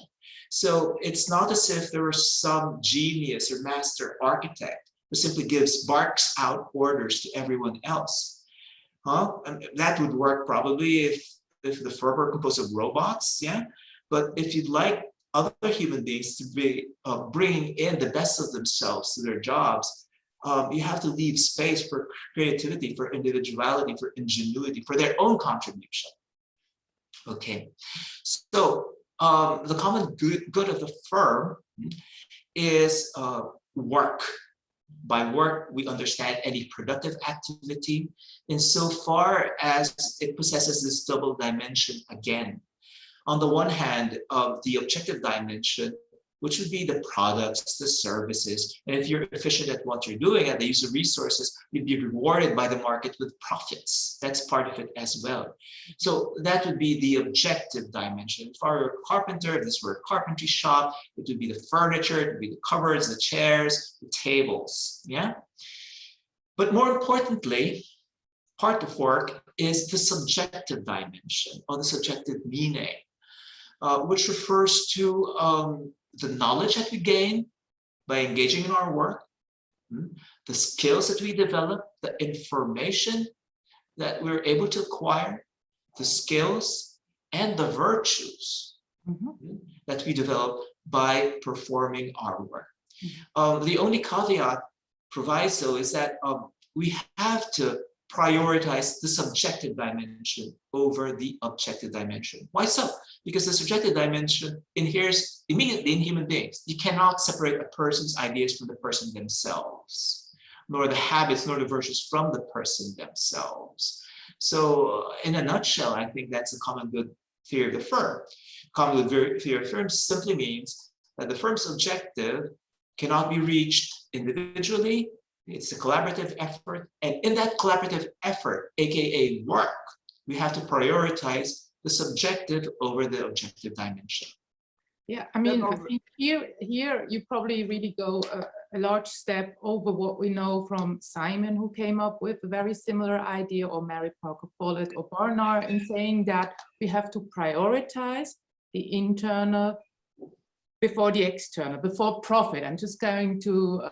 So it's not as if there was some genius or master architect who simply barks out orders to everyone else. And that would work probably if the firm were composed of robots, yeah? But if you'd like other human beings to be bringing in the best of themselves to their jobs, you have to leave space for creativity, for individuality, for ingenuity, for their own contribution. Okay, so the common good of the firm is work. By work, we understand any productive activity insofar as it possesses this double dimension again. On the one hand, of the objective dimension, which would be the products, the services, and if you're efficient at what you're doing and the use of resources, you'd be rewarded by the market with profits. That's part of it as well. So that would be the objective dimension. If I were a carpenter, if this were a carpentry shop, it would be the furniture, it would be the cupboards, the chairs, the tables, yeah? But more importantly, part of work is the subjective dimension or the subjective meaning, which refers to the knowledge that we gain by engaging in our work, the skills that we develop, the information that we're able to acquire, the skills and the virtues that we develop by performing our work. The only caveat proviso is that we have to prioritize the subjective dimension over the objective dimension. Why so? Because the subjective dimension inheres immediately in human beings. You cannot separate a person's ideas from the person themselves, nor the habits, nor the virtues from the person themselves. So in a nutshell, I think that's the common good theory of the firm. Common good theory of the firm simply means that the firm's objective cannot be reached individually. It's a collaborative effort. And in that collaborative effort, AKA work, we have to prioritize the subjective over the objective dimension. Yeah, I mean, I think here you probably really go a large step over what we know from Simon, who came up with a very similar idea, or Mary Parker Follett or Barnard, in saying that we have to prioritize the internal before the external, before profit. I'm just going to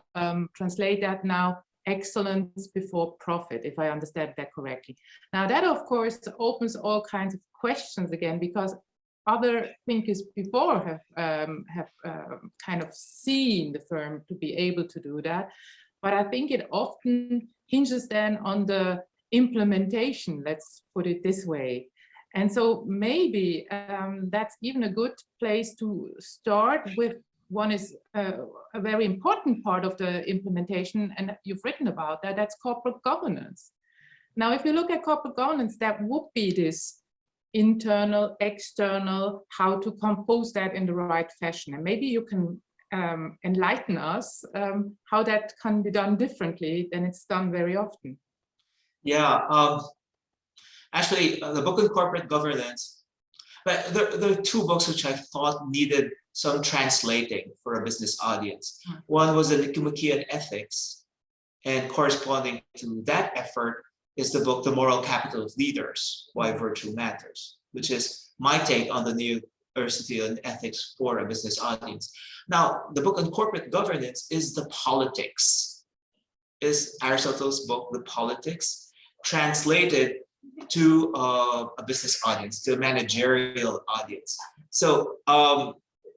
translate that now, excellence before profit, if I understand that correctly. Now that of course opens all kinds of questions again, because other thinkers before have kind of seen the firm to be able to do that. But I think it often hinges then on the implementation, let's put it this way. And so maybe that's even a good place to start with. One is a very important part of the implementation, and you've written about that, that's corporate governance. Now, if you look at corporate governance, that would be this internal, external, how to compose that in the right fashion. And maybe you can enlighten us how that can be done differently than it's done very often. Yeah, actually, the book on corporate governance, but there are two books which I thought needed some translating for a business audience. One was the Nicomachean Ethics, and corresponding to that effort is the book, The Moral Capital of Leaders, Why Virtue Matters, which is my take on the new Aristotelian ethics for a business audience. Now, the book on corporate governance is The Politics, is Aristotle's book, The Politics, translated to a business audience, to a managerial audience. So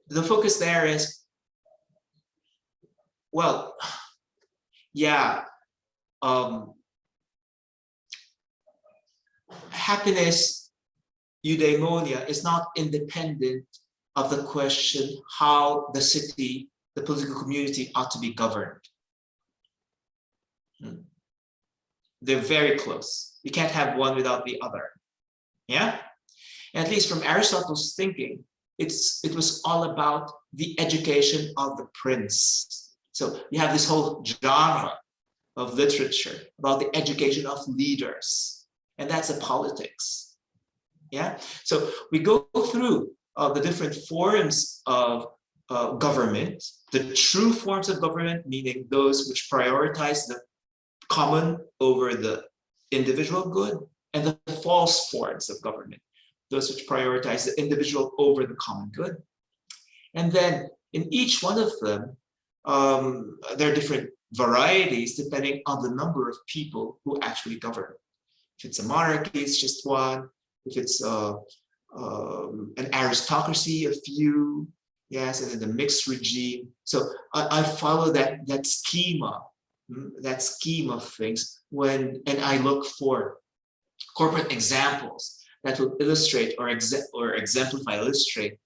the focus there is, well, yeah, happiness, eudaimonia, is not independent of the question how the city, the political community ought to be governed. They're very close. You can't have one without the other. Yeah? And at least from Aristotle's thinking, it was all about the education of the prince. So you have this whole genre of literature about the education of leaders, and that's a politics. Yeah. So we go through the different forms of government, the true forms of government, meaning those which prioritize the common over the individual good, and the false forms of government, those which prioritize the individual over the common good. And then in each one of them, there are different varieties depending on the number of people who actually govern. If it's a monarchy, it's just one. If it's an aristocracy, a few, yes, and then the mixed regime. So I follow that schema of things and I look for corporate examples that will illustrate or exemplify, illustrate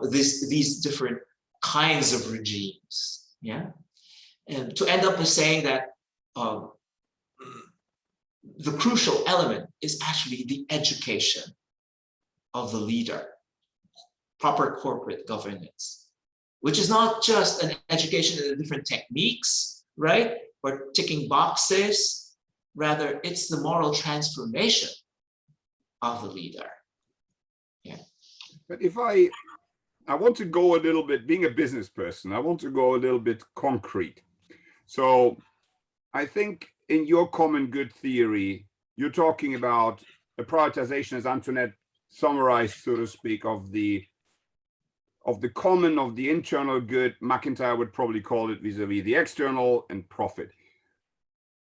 these different kinds of regimes. Yeah, and to end up with saying that the crucial element is actually the education of the leader, proper corporate governance, which is not just an education in the different techniques, right, or ticking boxes. Rather, it's the moral transformation of the leader. Yeah. But if I want to go a little bit, being a business person, I want to go a little bit concrete. So I think in your common good theory, you're talking about a prioritization, as Antoinette summarized, so to speak, of the common, of the internal good. McIntyre would probably call it vis-a-vis the external, and profit.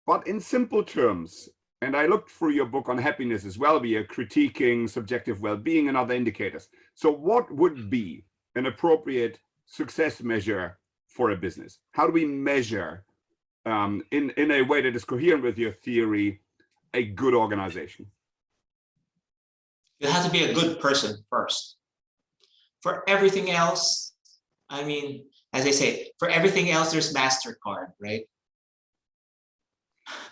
But in simple terms, and I looked through your book on happiness as well, we are critiquing subjective well-being and other indicators. So what would be an appropriate success measure for a business? How do we measure, in a way that is coherent with your theory, a good organization? You have to be a good person first. For everything else, I mean, as I say, for everything else, there's MasterCard, right?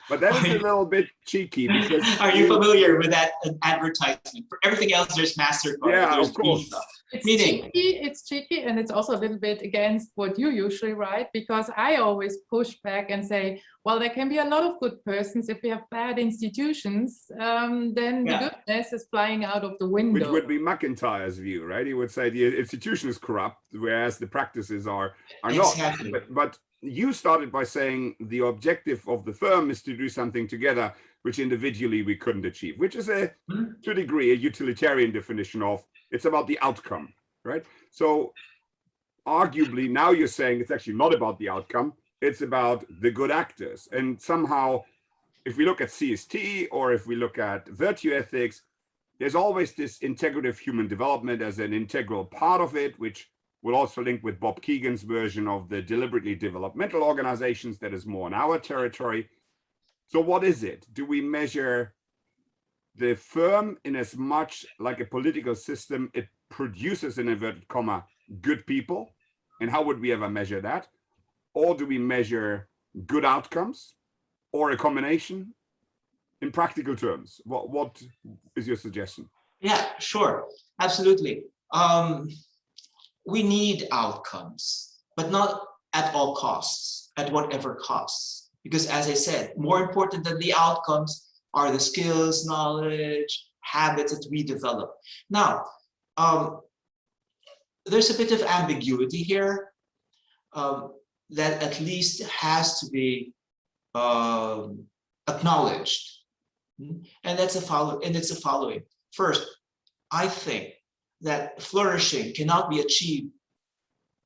But that is a little bit cheeky, because are you familiar with that advertisement? For everything else, there's MasterCard. Yeah, there's of course. Visa. It's cheeky, and it's also a little bit against what you usually write, because I always push back and say, well, there can be a lot of good persons. If we have bad institutions, then the goodness is flying out of the window. Which would be McIntyre's view, right? He would say the institution is corrupt, whereas the practices are Exactly. not. But you started by saying the objective of the firm is to do something together, which individually we couldn't achieve, which is to a degree, a utilitarian definition of it's about the outcome, right? So arguably now you're saying it's actually not about the outcome, it's about the good actors. And somehow, if we look at CST or if we look at virtue ethics, there's always this integrative human development as an integral part of it, which will also link with Bob Keegan's version of the deliberately developmental organizations that is more in our territory. So what is it? Do we measure the firm in as much like a political system, it produces, in inverted comma, good people? And how would we ever measure that? Or do we measure good outcomes, or a combination? In practical terms, what is your suggestion? Yeah, sure, absolutely. We need outcomes, but not at all costs, at whatever costs. Because as I said, more important than the outcomes are the skills, knowledge, habits that we develop. Now, there's a bit of ambiguity here that at least has to be acknowledged. And it's the following. First, I think that flourishing cannot be achieved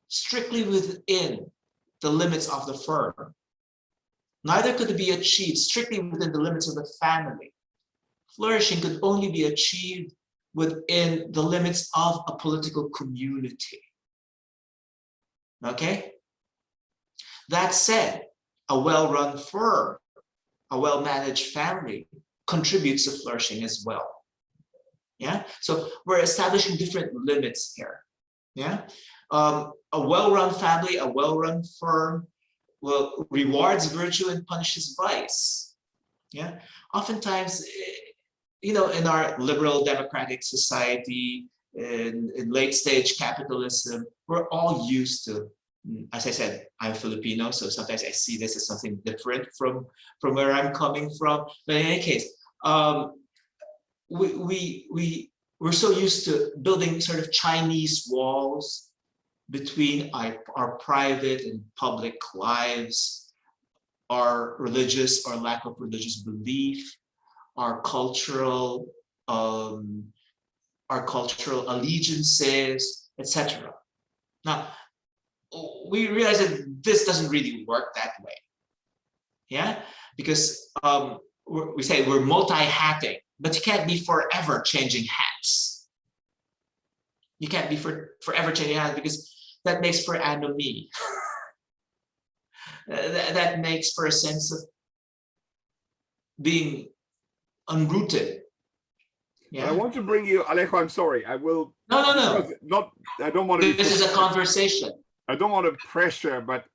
strictly within the limits of the firm. Neither could it be achieved strictly within the limits of the family. Flourishing could only be achieved within the limits of a political community. Okay? That said, a well-run firm, a well-managed family contributes to flourishing as well. Yeah, so we're establishing different limits here. Yeah, a well-run family, a well-run firm will rewards virtue and punishes vice. Yeah, oftentimes, in our liberal democratic society, in late stage capitalism, we're all used to, as I said, I'm Filipino, so sometimes I see this as something different from where I'm coming from. But in any case, we're so used to building sort of Chinese walls between our private and public lives, our religious or lack of religious belief, our cultural allegiances, etc. Now, we realize that this doesn't really work that way. Yeah, because we say we're multi-hatting, but you can't be forever changing hats. You can't be forever changing hats, because that makes for anomie. that makes for a sense of being unrooted. But I want to bring you, Alejo, I'm sorry, I will. No. I don't want to This is a conversation. I don't want to pressure, but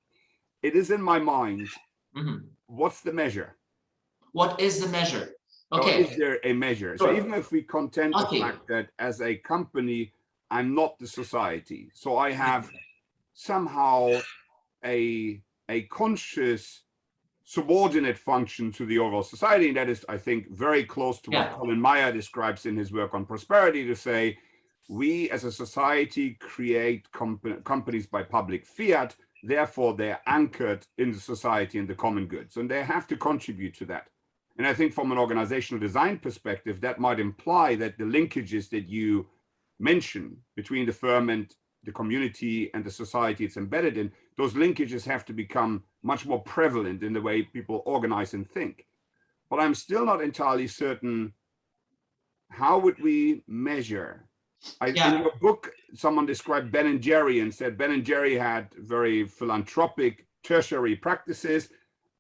it is in my mind. What's the measure? What is the measure? Okay. Or is there a measure? Sure. So even if we contend the fact that as a company, I'm not the society, so I have somehow a conscious subordinate function to the overall society, and that is, I think, very close to what Colin Meyer describes in his work on prosperity, to say we as a society create companies by public fiat, therefore they're anchored in the society and the common goods, and they have to contribute to that. And I think from an organizational design perspective, that might imply that the linkages that you mention between the firm and the community and the society it's embedded in, those linkages have to become much more prevalent in the way people organize and think. But I'm still not entirely certain, how would we measure? In your book, someone described Ben & Jerry and said Ben & Jerry had very philanthropic tertiary practices.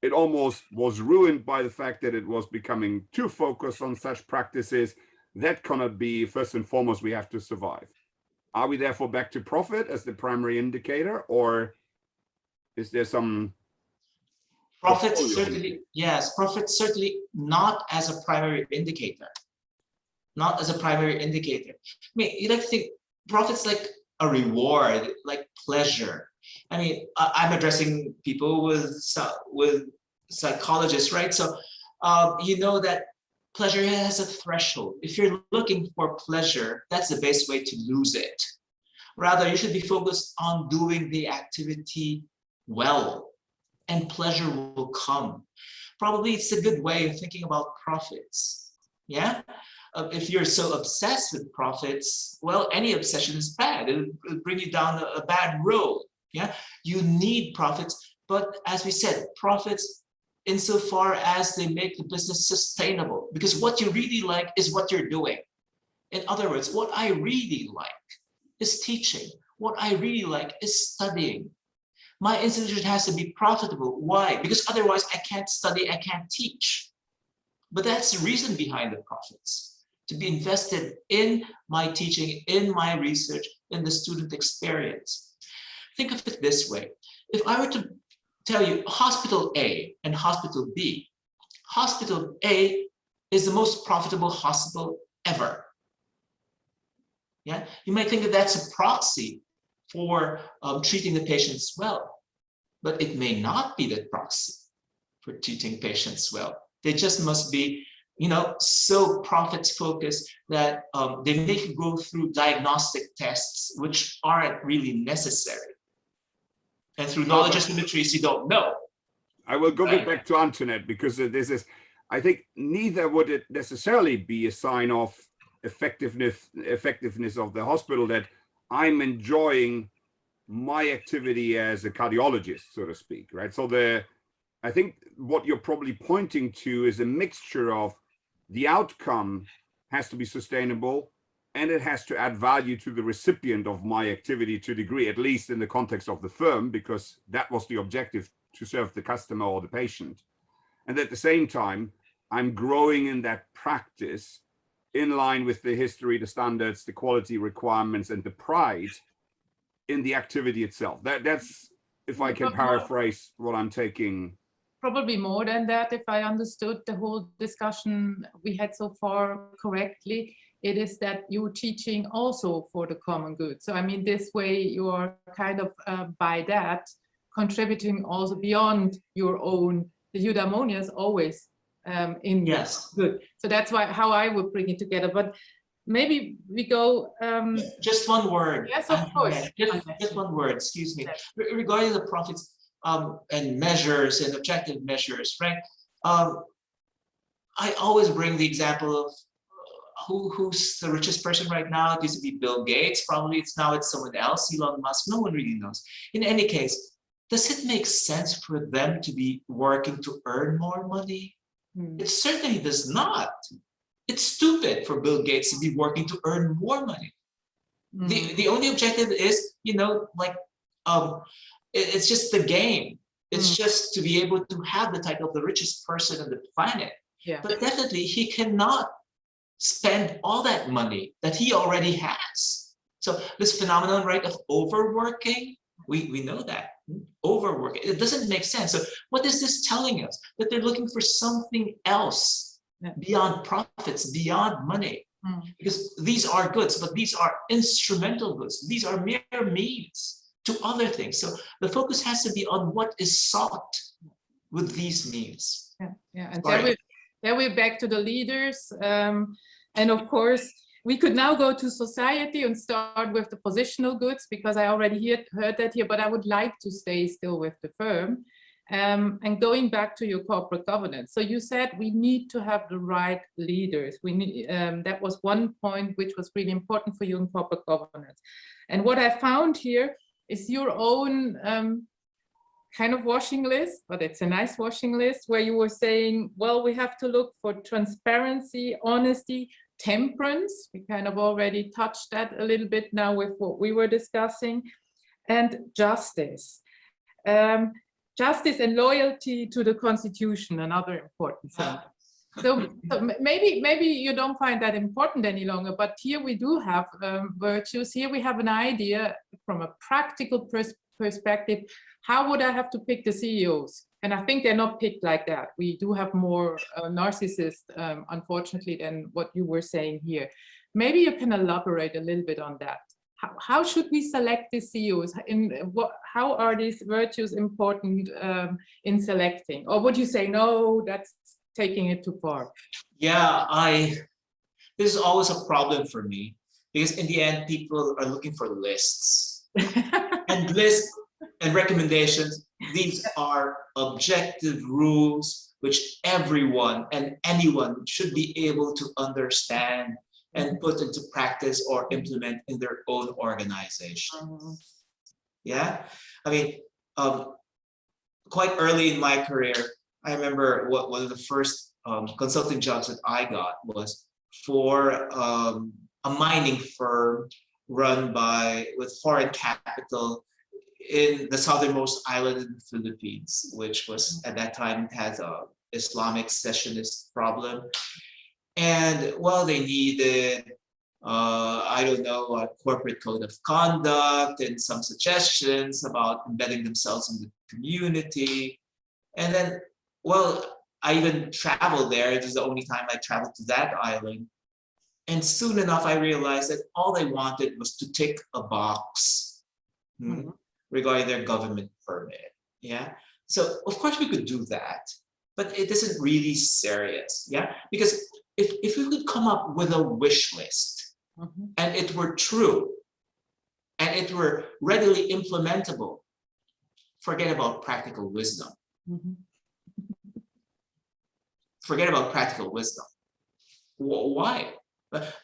It almost was ruined by the fact that it was becoming too focused on such practices. That cannot be. First and foremost, we have to survive. Are we therefore back to profit as the primary indicator, or is there some profits? Certainly, yes. Profits certainly not as a primary indicator. Not as a primary indicator. I mean, you like to think profits like a reward, like pleasure. I mean, I'm addressing people with psychologists, right? So you know that pleasure has a threshold. If you're looking for pleasure, that's the best way to lose it. Rather, you should be focused on doing the activity well, and pleasure will come. Probably it's a good way of thinking about profits. Yeah. If you're so obsessed with profits, well, any obsession is bad. It'll bring you down a bad road. Yeah, you need profits, but as we said, profits insofar as they make the business sustainable, because what you really like is what you're doing. In other words, what I really like is teaching. What I really like is studying. My institution has to be profitable. Why? Because otherwise I can't study, I can't teach. But that's the reason behind the profits, to be invested in my teaching, in my research, in the student experience. Think of it this way. If I were to tell you Hospital A and Hospital B, Hospital A is the most profitable hospital ever. Yeah, you might think that that's a proxy for treating the patients well, but it may not be the proxy for treating patients well. They just must be, you know, so profits focused that they make you go through diagnostic tests which aren't really necessary. And through knowledge asymmetries, you don't know. I will go back to Antoinette, because this is, I think neither would it necessarily be a sign of effectiveness of the hospital that I'm enjoying my activity as a cardiologist, so to speak, right? So I think what you're probably pointing to is a mixture of the outcome has to be sustainable, and it has to add value to the recipient of my activity to a degree, at least in the context of the firm, because that was the objective, to serve the customer or the patient. And at the same time, I'm growing in that practice in line with the history, the standards, the quality requirements, and the pride in the activity itself. That's, if I can paraphrase what I'm taking. Probably more than that, if I understood the whole discussion we had so far correctly. It is that you're teaching also for the common good. So I mean, this way you're kind of by that contributing also beyond your own. The eudaimonia is always in good. So that's how I would bring it together. But maybe we go. Just one word. Yes, of course. Just one word. Excuse me. Yes. Regarding the profits and measures and objective measures, right? I always bring the example of who's the richest person right now. It used to be Bill Gates. Probably it's someone else, Elon Musk. No one really knows. In any case, does it make sense for them to be working to earn more money? It certainly does not. It's stupid for Bill Gates to be working to earn more money. The only objective is, you know, like it's just the game. It's just to be able to have the title of the richest person on the planet. Yeah. But definitely he cannot spend all that money that he already has. So this phenomenon, right, of overworking, we know that. Overworking, it doesn't make sense. So what is this telling us? That they're looking for something else beyond profits, beyond money. Because these are goods, but these are instrumental goods. These are mere means to other things. So the focus has to be on what is sought with these means. And there we're back to the leaders. And of course, we could now go to society and start with the positional goods, because I already heard that here, but I would like to stay still with the firm. And going back to your corporate governance. So you said we need to have the right leaders. We need, that was one point which was really important for you in corporate governance. And what I found here is your own kind of washing list, but it's a nice washing list, where you were saying, well, we have to look for transparency, honesty, temperance. We kind of already touched that a little bit now with what we were discussing, and justice. Justice and loyalty to the Constitution, another important thing. So maybe you don't find that important any longer, but here we do have virtues. Here we have an idea from a practical perspective. How would I have to pick the CEOs? And I think they're not picked like that. We do have more narcissists, unfortunately, than what you were saying here. Maybe you can elaborate a little bit on that. How should we select the CEOs? How are these virtues important in selecting? Or would you say, no, that's taking it too far? Yeah, this is always a problem for me, because in the end, people are looking for lists. And lists and recommendations, these are objective rules which everyone and anyone should be able to understand and put into practice or implement in their own organization. Yeah, I mean, quite early in my career, I remember one of the first consulting jobs that I got was for a mining firm run with foreign capital in the southernmost island in the Philippines, which was at that time had an Islamic secessionist problem. And well, they needed, I don't know, a corporate code of conduct and some suggestions about embedding themselves in the community. And then, well, I even traveled there. It was the only time I traveled to that island. And soon enough, I realized that all they wanted was to tick a box regarding their government permit. Yeah. So of course we could do that, but it isn't really serious. Yeah. Because if we could come up with a wish list and it were true and it were readily implementable, forget about practical wisdom. Forget about practical wisdom. Why? But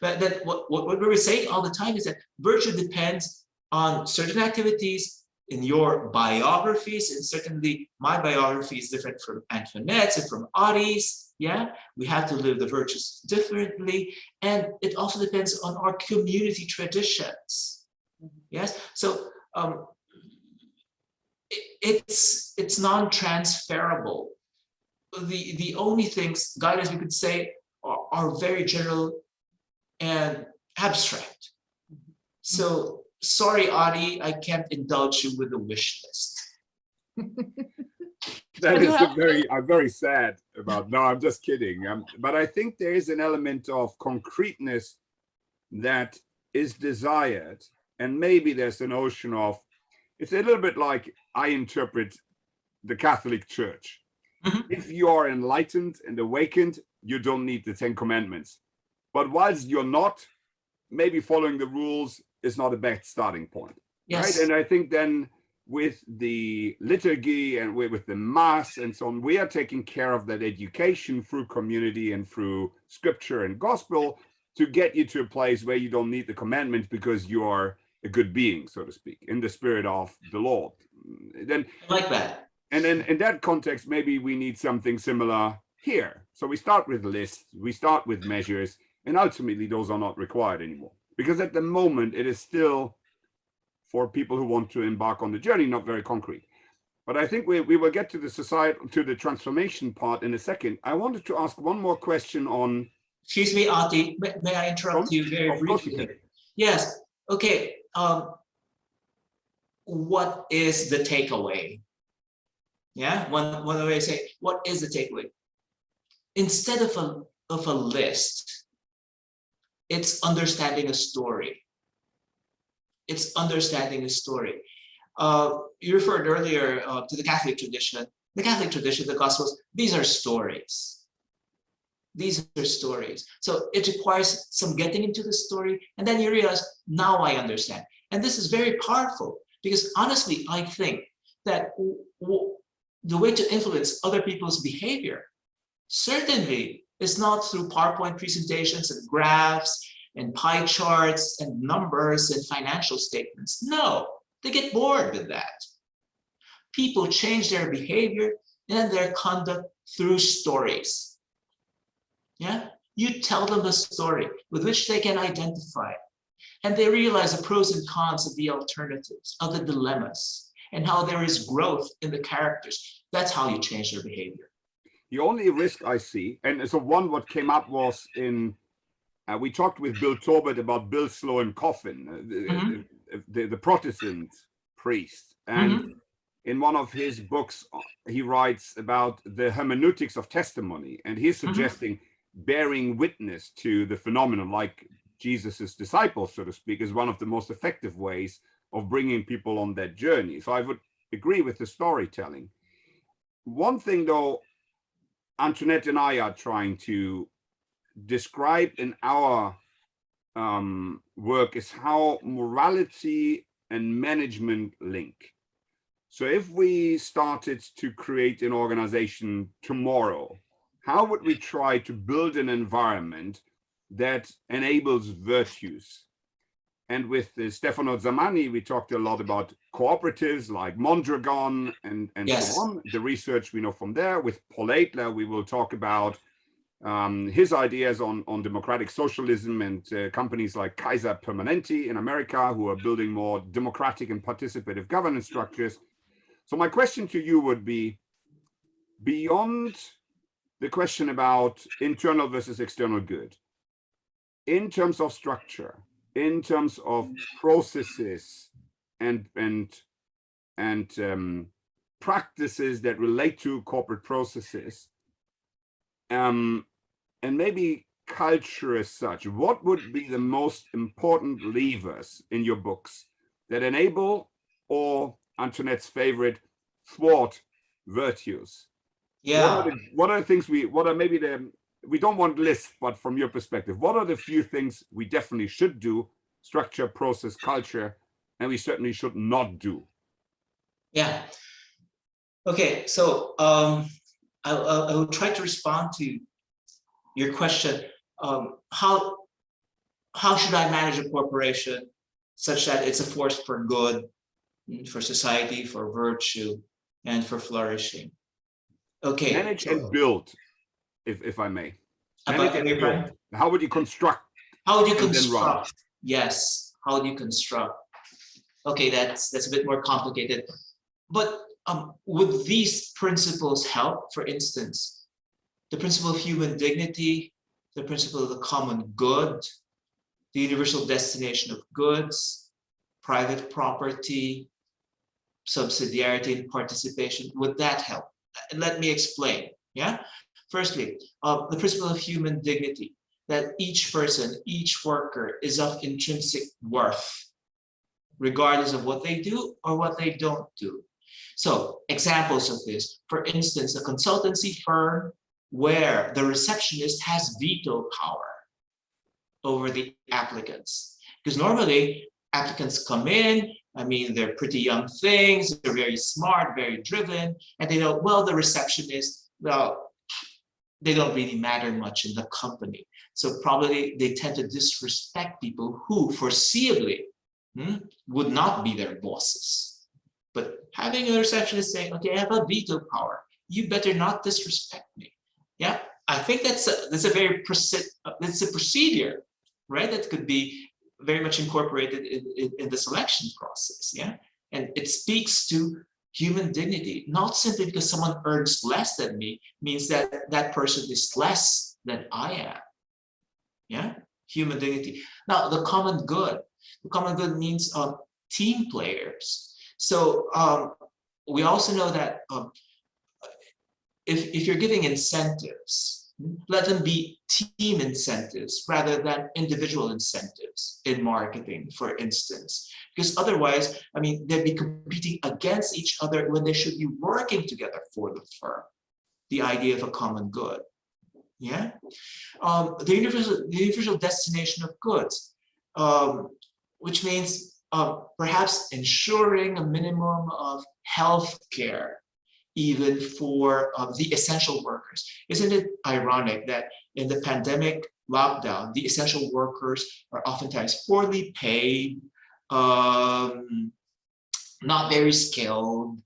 what we were saying all the time is that virtue depends on certain activities in your biographies, and certainly my biography is different from Antoinette's and from Otti's. Yeah, we have to live the virtues differently, and it also depends on our community traditions. Yes, so it's non-transferable. The only things guidance we could say are very general and abstract. So sorry, Otti, I can't indulge you with a wish list. That is very sad about, no, I'm just kidding. But I think there is an element of concreteness that is desired. And maybe there's a notion of, it's a little bit like I interpret the Catholic Church. If you are enlightened and awakened, you don't need the 10 Commandments. But whilst you're not, maybe following the rules is not a bad starting point. Yes. Right? And I think then with the liturgy and with the Mass and so on, we are taking care of that education through community and through scripture and gospel to get you to a place where you don't need the commandments because you are a good being, so to speak, in the spirit of the Lord. Then, I like that. And then in that context, maybe we need something similar here. So we start with lists, we start with measures, and ultimately those are not required anymore. Because at the moment, it is still, for people who want to embark on the journey, not very concrete. But I think we will get to the transformation part in a second. I wanted to ask one more question on Excuse me, Otti, may I interrupt you very Of course you briefly? can. Yes, okay. What is the takeaway? Yeah, one way to say, what is the takeaway? Instead of a list, it's understanding a story. It's understanding a story. You referred earlier to the Catholic tradition. The Catholic tradition, the Gospels, these are stories. These are stories. So it requires some getting into the story, and then you realize, now I understand. And this is very powerful, because honestly, I think that the way to influence other people's behavior certainly is not through PowerPoint presentations and graphs and pie charts and numbers and financial statements. No, they get bored with that. People change their behavior and their conduct through stories. Yeah, you tell them a story with which they can identify, and they realize the pros and cons of the alternatives, of the dilemmas, and how there is growth in the characters. That's how you change their behavior. The only risk I see, and so one what came up was in, we talked with Bill Torbert about Bill Slow and Coffin, the Protestant priest, and in one of his books, he writes about the hermeneutics of testimony, and he's suggesting bearing witness to the phenomenon, like Jesus's disciples, so to speak, is one of the most effective ways of bringing people on that journey. So I would agree with the storytelling. One thing, though, Antoinette and I are trying to describe in our work is how morality and management link. So if we started to create an organization tomorrow, how would we try to build an environment that enables virtues? And with Stefano Zamani, we talked a lot about cooperatives like Mondragon and Yes. so on, the research we know from there. With Paul Adler, we will talk about his ideas on democratic socialism and companies like Kaiser Permanente in America, who are building more democratic and participative governance structures. So my question to you would be, beyond the question about internal versus external good, in terms of structure, in terms of processes and practices that relate to corporate processes, and maybe culture as such, what would be the most important levers in your books that enable, or Antoinette's favorite, thwart virtues? Yeah. What are the things we don't want lists, but from your perspective, what are the few things we definitely should do, structure, process, culture, and we certainly should not do? Yeah. Okay, so I will try to respond to your question. How should I manage a corporation such that it's a force for good, for society, for virtue, and for flourishing? Okay. Manage and build, if I may. Manage and build. How would you construct? How would you construct? Yes. How do you construct? Okay, that's a bit more complicated. But would these principles help? For instance, the principle of human dignity, the principle of the common good, the universal destination of goods, private property, subsidiarity and participation, would that help? Let me explain. Yeah. Firstly, the principle of human dignity, that each person, each worker is of intrinsic worth, regardless of what they do or what they don't do. So examples of this, for instance, a consultancy firm where the receptionist has veto power over the applicants. Because normally applicants come in, I mean, they're pretty young things, they're very smart, very driven, and they know, well, the receptionist, well, they don't really matter much in the company. So probably they tend to disrespect people who foreseeably would not be their bosses. But having a receptionist saying, okay, I have a veto power, you better not disrespect me. Yeah, I think that's a very procedure, right? That could be very much incorporated in the selection process. Yeah, and it speaks to human dignity, not simply because someone earns less than me means that that person is less than I am. Yeah, human dignity. Now, the common good. The common good means team players. So we also know that if you're giving incentives, let them be team incentives rather than individual incentives in marketing, for instance. Because otherwise, I mean, they'd be competing against each other when they should be working together for the firm. The idea of a common good. Yeah. The universal destination of goods, which means perhaps ensuring a minimum of health care even for the essential workers. Isn't it ironic that in the pandemic lockdown, the essential workers are oftentimes poorly paid, not very skilled,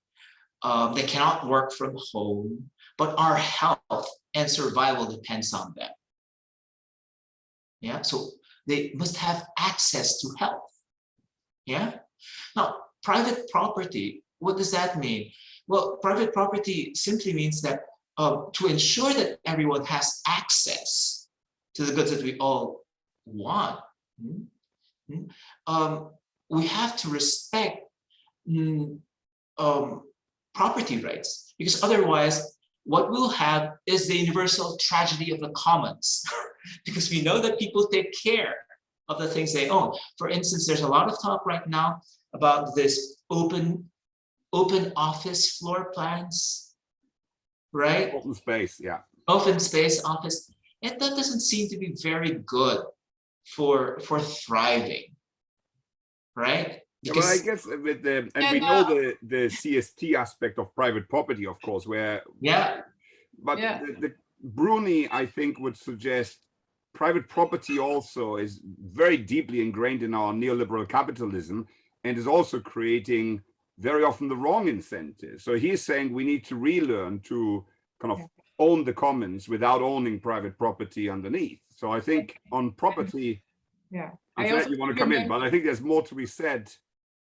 they cannot work from home, but our health and survival depends on them. Yeah, so they must have access to health. Yeah. Now, private property, what does that mean? Well, private property simply means that to ensure that everyone has access to the goods that we all want, we have to respect property rights, because otherwise what we'll have is the universal tragedy of the commons, because we know that people take care of the things they own. For instance, there's a lot of talk right now about this open office floor plans, right? Open space, yeah. Open space office, and that doesn't seem to be very good for thriving, right? Because, well, I guess with the, and we know the CST aspect of private property, of course, where the Bruni, I think, would suggest private property also is very deeply ingrained in our neoliberal capitalism and is also creating very often the wrong incentives. So he's saying we need to relearn to kind of own the commons without owning private property underneath. So I think on property, Antoinette, you want to come in, but I think there's more to be said.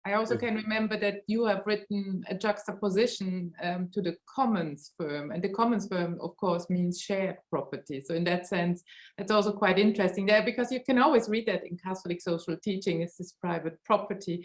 I also can remember that you have written a juxtaposition to the commons firm, and the commons firm, of course, means shared property. So in that sense, it's also quite interesting there, because you can always read that in Catholic social teaching, it's this private property.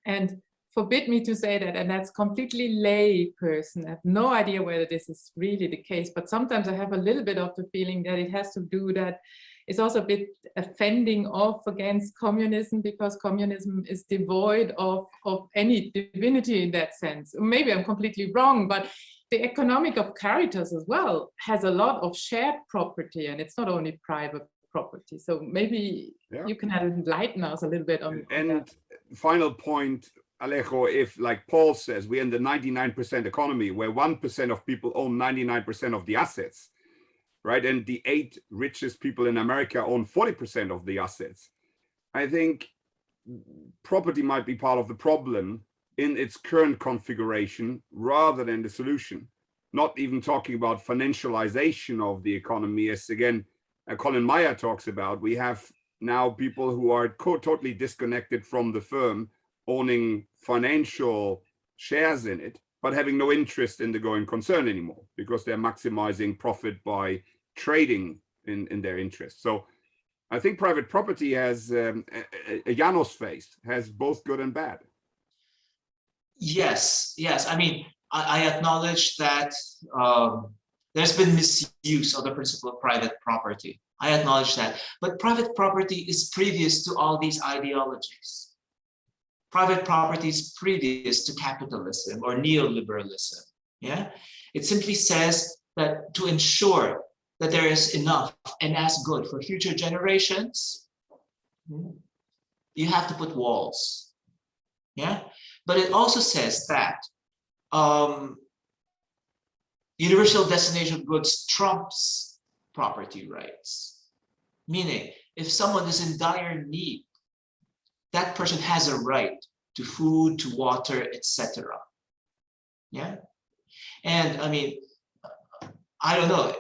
And forbid me to say that, and that's completely lay person. I have no idea whether this is really the case, but sometimes I have a little bit of the feeling that it has to do that it's also a bit offending off against communism, because communism is devoid of any divinity in that sense. Maybe I'm completely wrong, but the economic of Caritas as well has a lot of shared property, and it's not only private property. So maybe you can enlighten us a little bit on that. Final point, Alejo, if, like Paul says, we're in the 99% economy where 1% of people own 99% of the assets, right? And the 8 richest people in America own 40% of the assets. I think property might be part of the problem in its current configuration rather than the solution. Not even talking about financialization of the economy, as again, Colin Meyer talks about. We have now people who are totally disconnected from the firm, owning financial shares in it, but having no interest in the going concern anymore, because they're maximizing profit by trading in their interest. So I think private property has a Janos face, has both good and bad. Yes. I mean, I acknowledge that there's been misuse of the principle of private property. I acknowledge that. But private property is previous to all these ideologies. Private property is previous to capitalism or neoliberalism. Yeah, it simply says that to ensure that there is enough and as good for future generations, you have to put walls. Yeah, but it also says that universal destination of goods trumps property rights. Meaning, if someone is in dire need, that person has a right to food, to water, etc. Yeah, and I mean, I don't know.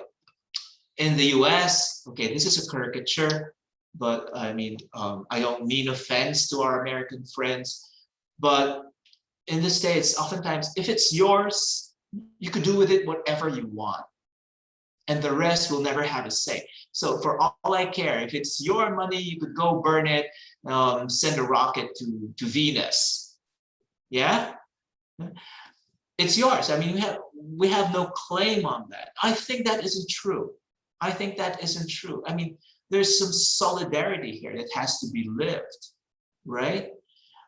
In the US, okay, this is a caricature, but I mean, I don't mean offense to our American friends, but in the States, oftentimes, if it's yours, you could do with it whatever you want, and the rest will never have a say. So for all I care, if it's your money, you could go burn it, send a rocket to Venus. Yeah, it's yours. I mean, we have no claim on that. I think that isn't true. I think that isn't true. I mean, there's some solidarity here that has to be lived, right?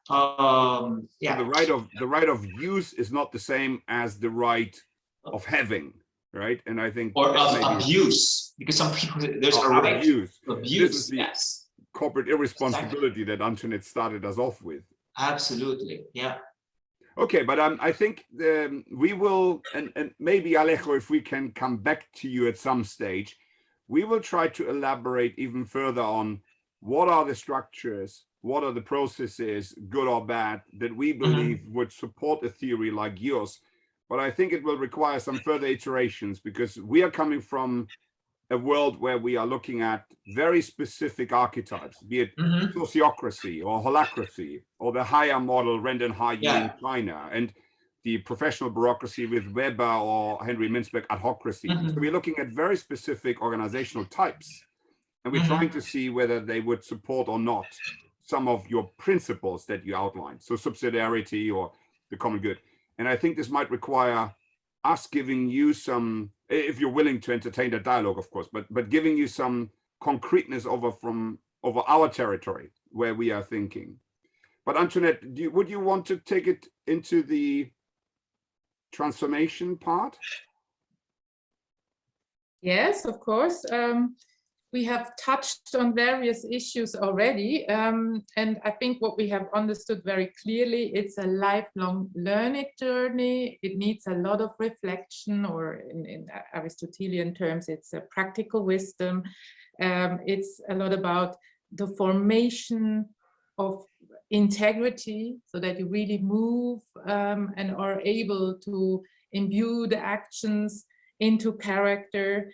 Yeah. So the right of use is not the same as the right of having, right? And I think, or of abuse, because some people, there's a right abuse. Abuse, yes. Corporate irresponsibility that Antoinette started us off with. Absolutely, yeah. Okay, but I think we will, and maybe Alejo, if we can come back to you at some stage, we will try to elaborate even further on what are the structures, what are the processes, good or bad, that we believe would support a theory like yours. But I think it will require some further iterations, because we are coming from a world where we are looking at very specific archetypes, be it sociocracy or holacracy, or the higher model Rand and Ha in China, and the professional bureaucracy with Weber or Henry Mintzberg adhocracy. So we're looking at very specific organizational types, and we're trying to see whether they would support or not some of your principles that you outlined. So subsidiarity or the common good. And I think this might require us giving you some, if you're willing to entertain the dialogue, of course, but giving you some concreteness over our territory where we are thinking. But Antoinette, would you want to take it into the transformation part? Yes, of course. We have touched on various issues already, and I think what we have understood very clearly, it's a lifelong learning journey. It needs a lot of reflection, or in Aristotelian terms, it's a practical wisdom. It's a lot about the formation of integrity, so that you really move and are able to imbue the actions into character.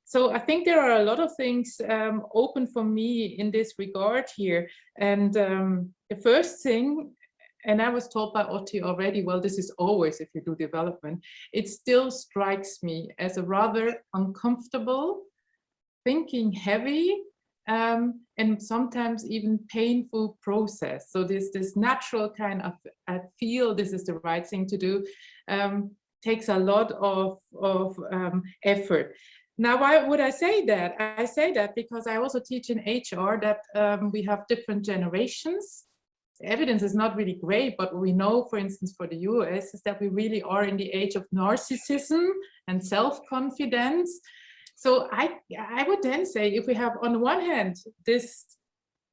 So I think there are a lot of things open for me in this regard here. And the first thing, and I was told by Otti already, well, this is always if you do development, it still strikes me as a rather uncomfortable, thinking heavy, and sometimes even painful process. So this natural kind of, I feel this is the right thing to do, takes a lot of effort. Now, why would I say that? I say that because I also teach in HR that we have different generations. The evidence is not really great, but we know, for instance, for the US, is that we really are in the age of narcissism and self-confidence. So I would then say, if we have on the one hand this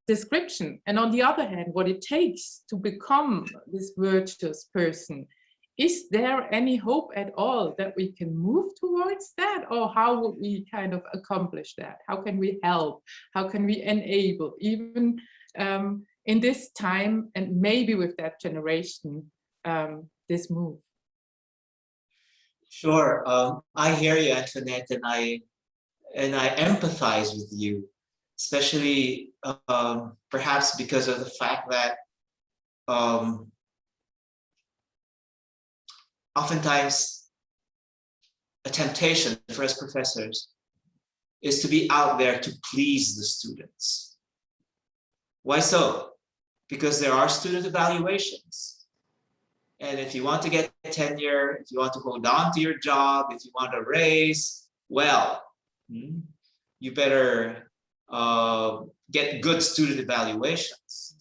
description, and on the other hand, what it takes to become this virtuous person, is there any hope at all that we can move towards that? Or how would we kind of accomplish that? How can we help? How can we enable, even in this time, and maybe with that generation, this move? Sure, I hear you, Antoinette, and I empathize with you, especially perhaps because of the fact that oftentimes a temptation for us professors is to be out there to please the students. Why so? Because there are student evaluations. And if you want to get tenure, if you want to hold on to your job, if you want a raise, well, you better get good student evaluations.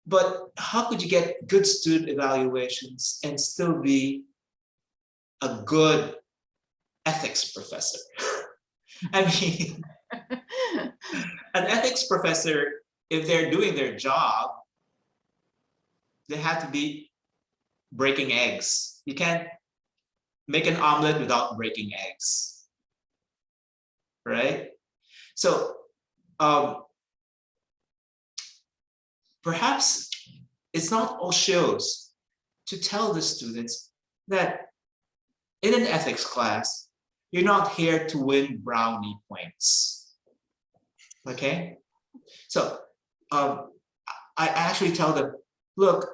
But how could you get good student evaluations and still be a good ethics professor? I mean, an ethics professor, if they're doing their job, they have to be breaking eggs. You can't make an omelet without breaking eggs, right? So perhaps it's not all shows to tell the students that in an ethics class, you're not here to win brownie points, okay? So I actually tell them, look,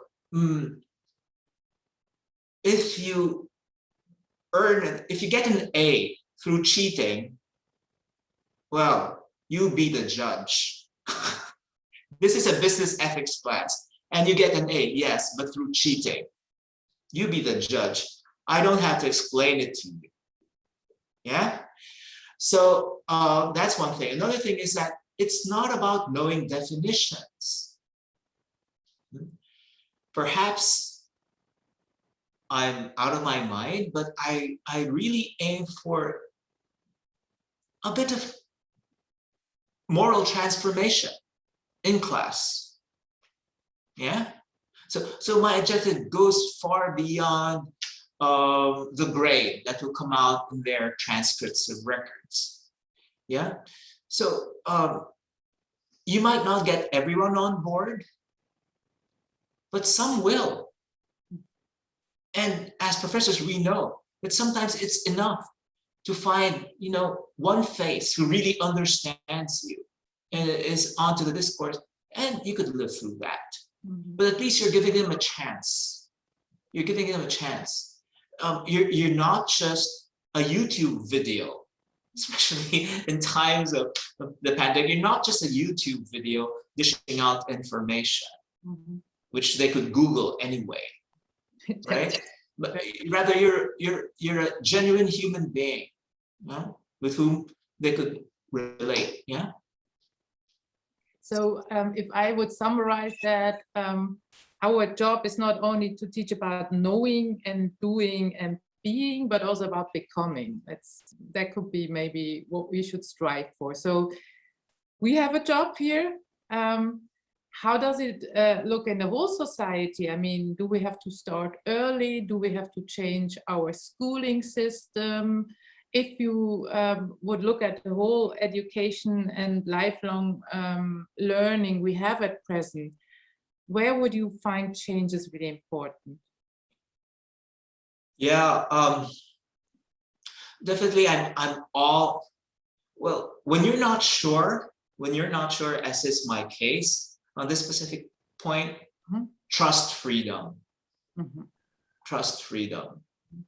if you get an A through cheating, well, you be the judge. This is a business ethics class, and you get an A, yes, but through cheating. You be the judge. I don't have to explain it to you. Yeah? So that's one thing. Another thing is that it's not about knowing definitions. Perhaps I'm out of my mind, but I really aim for a bit of moral transformation in class. Yeah? So my objective goes far beyond the grade that will come out in their transcripts of records. Yeah? So you might not get everyone on board, but some will. And as professors, we know that sometimes it's enough to find, one face who really understands you and is onto the discourse, and you could live through that. Mm-hmm. But at least you're giving them a chance. You're giving them a chance. You're not just a YouTube video, especially in times of the pandemic. You're not just a YouTube video dishing out information, mm-hmm. which they could Google anyway, right? But rather, you're a genuine human being, with whom they could relate. Yeah. So if I would summarize that, our job is not only to teach about knowing and doing and being, but also about becoming. That could be maybe what we should strive for. So we have a job here. How does it look in the whole society? I mean, do we have to start early? Do we have to change our schooling system? If you would look at the whole education and lifelong learning we have at present, where would you find changes really important? Yeah, definitely. I'm all, well, when you're not sure, as is my case on this specific point, mm-hmm. trust freedom. Mm-hmm. Trust freedom.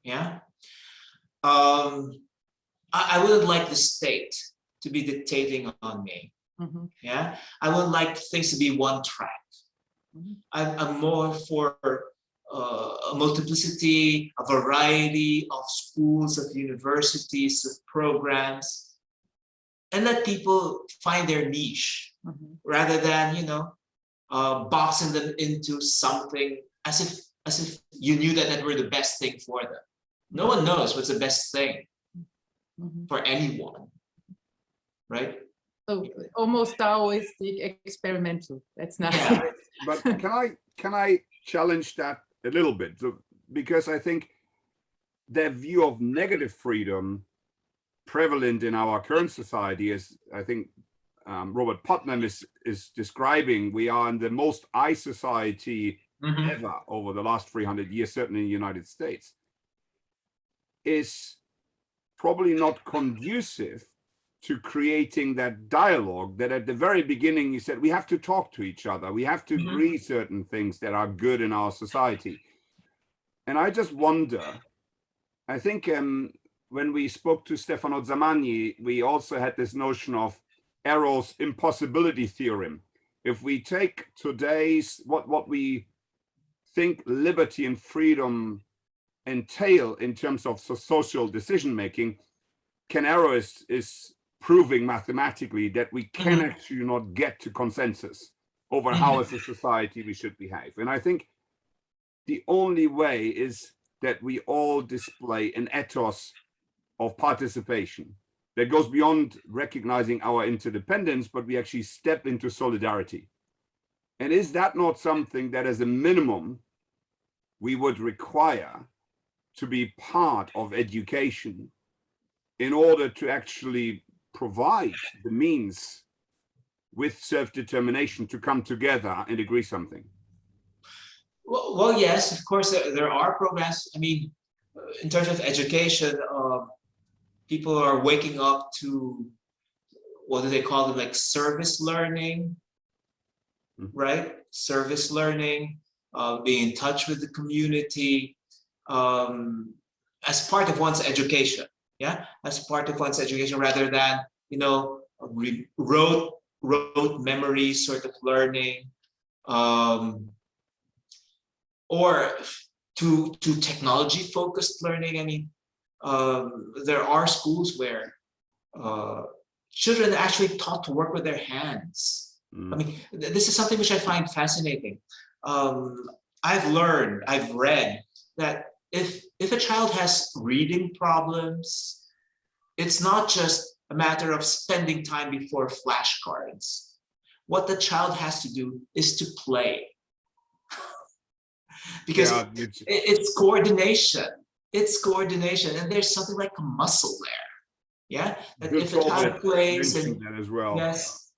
Yeah. I wouldn't like the state to be dictating on me. Mm-hmm. Yeah. I would like things to be one track. Mm-hmm. I'm more for a multiplicity, a variety of schools, of universities, of programs, and let people find their niche, mm-hmm. rather than boxing them into something as if you knew that were the best thing for them. No one knows what's the best thing, mm-hmm. for anyone, right? So almost Taoistic, experimental. That's not. Yeah. But can I challenge that a little bit? So, because I think the view of negative freedom prevalent in our current society is, I think Robert Putnam is describing, we are in the most I society mm-hmm. ever over the last 300 years, certainly in the United States, is probably not conducive to creating that dialogue that at the very beginning you said we have to talk to each other, we have to mm-hmm. agree certain things that are good in our society. And I just wonder, I think when we spoke to Stefano Zamagni, we also had this notion of Arrow's impossibility theorem. If we take today's, what we think liberty and freedom entail in terms of social decision making, Ken Arrow is proving mathematically that we can mm-hmm. actually not get to consensus over mm-hmm. how as a society we should behave. And I think the only way is that we all display an ethos of participation that goes beyond recognizing our interdependence, but we actually step into solidarity. And is that not something that as a minimum we would require to be part of education in order to actually provide the means with self-determination to come together and agree something? Well, yes, of course, there are programs. I mean, in terms of education, people are waking up to, what do they call it, like service learning, mm-hmm. right? Service learning, being in touch with the community as part of one's education. yeah, as part of one's education, rather than, you know, rote memory sort of learning, or to technology focused learning. I mean, there are schools where children are actually taught to work with their hands. I mean, this is something which I find fascinating. I've read that if a child has reading problems, it's not just a matter of spending time before flashcards. What the child has to do is to play. Because Yeah, it's coordination. It's coordination, and there's something like a muscle there. Yeah, that good if a child plays, mentioned and that as well. yes.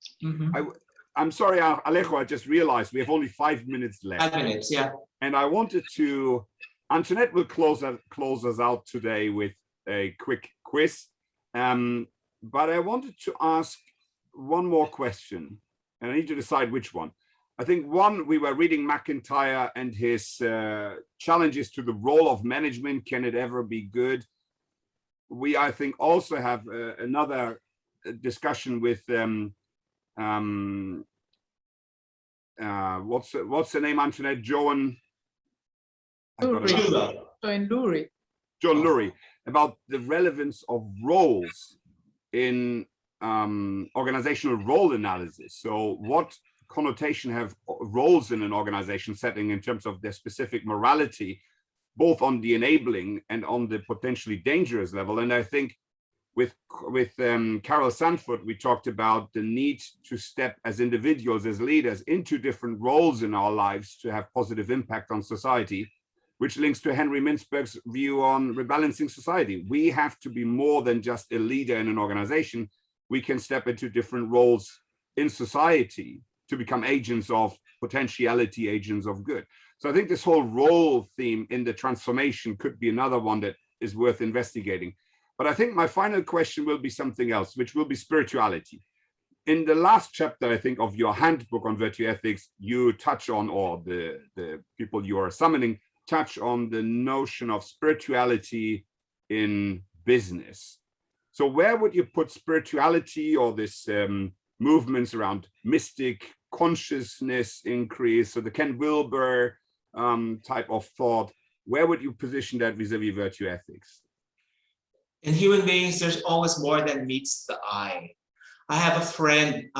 I'm sorry, Alejo, I just realized we have only 5 minutes left. 5 minutes, yeah. And I wanted to, Antoinette will close us out today with a quick quiz. But I wanted to ask one more question, and I need to decide which one. I think one, we were reading McIntyre and his challenges to the role of management. Can it ever be good? We, I think, also have another discussion with what's the name, Antoinette? John Lurie. John Lurie, about the relevance of roles in organizational role analysis. So what connotation have roles in an organization setting in terms of their specific morality, both on the enabling and on the potentially dangerous level? And I think with Carol Sanford, we talked about the need to step as individuals, as leaders, into different roles in our lives to have positive impact on society, which links to Henry Mintzberg's view on rebalancing society. We have to be more than just a leader in an organization. We can step into different roles in society to become agents of potentiality, agents of good. So I think this whole role theme in the transformation could be another one that is worth investigating. But I think my final question will be something else, which will be spirituality. In the last chapter, I think, of your handbook on virtue ethics, you touch on, or the people you are summoning touch on, the notion of spirituality in business. So where would you put spirituality, or this movements around mystic consciousness increase, so the Ken Wilber type of thought? Where would you position that vis-a-vis virtue ethics? In human beings, there's always more than meets the eye. I have a friend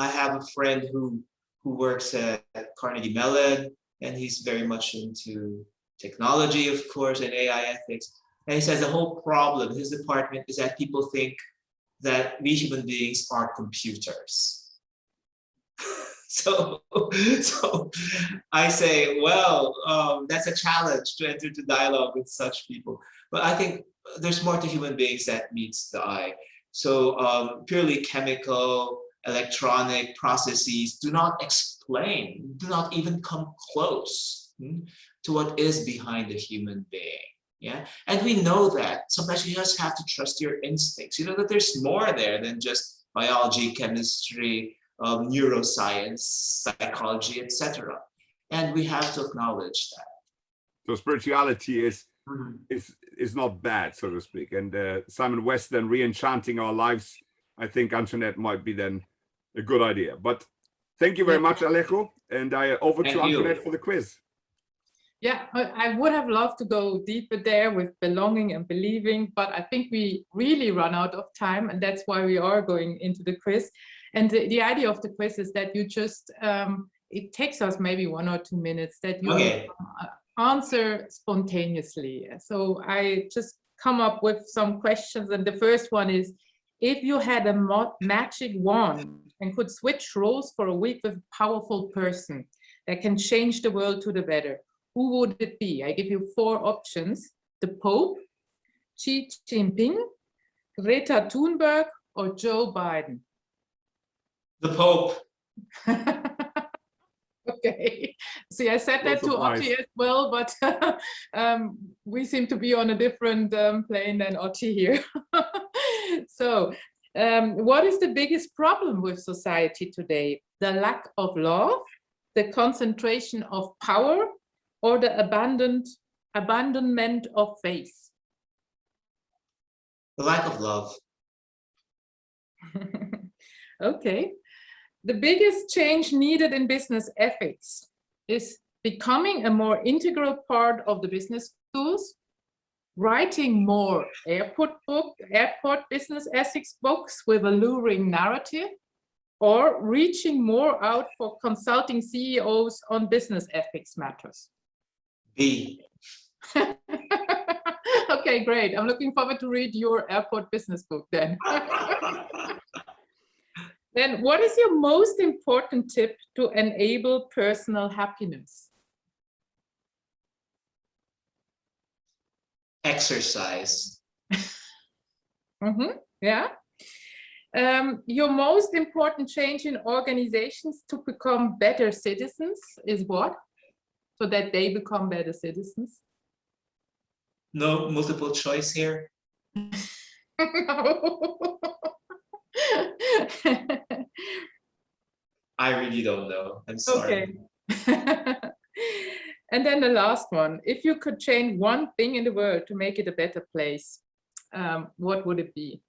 who works at Carnegie Mellon, and he's very much into technology, of course, and AI ethics. And he says the whole problem, his department, is that people think that we human beings are computers. So I say, well, that's a challenge to enter into dialogue with such people. But I think there's more to human beings that meets the eye. So purely chemical, electronic processes do not explain, do not even come close to what is behind a human being. Yeah, and we know that. Sometimes you just have to trust your instincts. You know that there's more there than just biology, chemistry, neuroscience, psychology, etc. And we have to acknowledge that. So spirituality is not bad, so to speak. And Simon West then re-enchanting our lives, I think Antoinette might be then a good idea. But thank you very much, Alejo. And over to Antoinette for the quiz. Yeah, I would have loved to go deeper there with belonging and believing, but I think we really run out of time, and that's why we are going into the quiz. And the idea of the quiz is that you just, it takes us maybe 1 or 2 minutes, that you answer spontaneously. So I just come up with some questions, and the first one is, if you had a magic wand and could switch roles for a week with a powerful person that can change the world to the better, who would it be? I give you 4 options: the Pope, Xi Jinping, Greta Thunberg, or Joe Biden. The Pope. Okay. See, I said that to Otti as well, but we seem to be on a different plane than Otti here. So, what is the biggest problem with society today? The lack of love, the concentration of power, or the abandonment of faith? The lack of love. Okay. The biggest change needed in business ethics is becoming a more integral part of the business schools, writing more airport business ethics books with alluring narrative, or reaching more out for consulting CEOs on business ethics matters. B. Okay, great. I'm looking forward to read your airport business book then. Then what is your most important tip to enable personal happiness? Exercise. Yeah. Your most important change in organizations to become better citizens is what? So that they become better citizens? No multiple choice here. No. I really don't know. I'm sorry. Okay. And then the last one, if you could change one thing in the world to make it a better place, what would it be?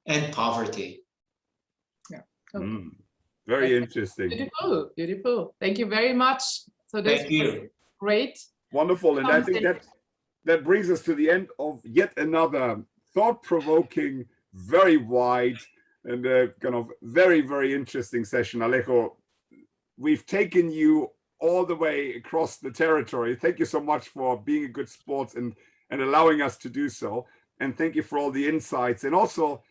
And poverty. Yeah. Okay. Very interesting. Beautiful, beautiful. Thank you very much. So this Thank you. was great. Wonderful. And I think that brings us to the end of yet another thought-provoking, very wide, and kind of very, very interesting session. Alejo, we've taken you all the way across the territory. Thank you so much for being a good sport and allowing us to do so. And thank you for all the insights, and also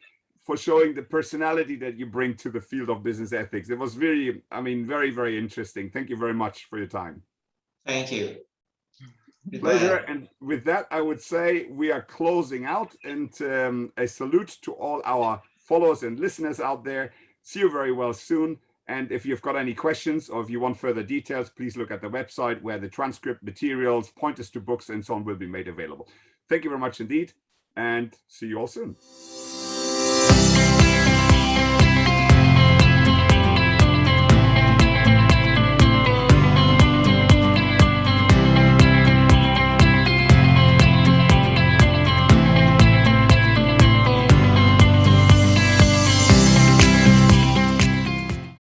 for showing the personality that you bring to the field of business ethics. It was really, I mean, very, very interesting. Thank you very much for your time. Thank you. Pleasure. And with that, I would say we are closing out, and a salute to all our followers and listeners out there. See you very well soon. And if you've got any questions or if you want further details, please look at the website where the transcript, materials, pointers to books, and so on will be made available. Thank you very much indeed, and see you all soon.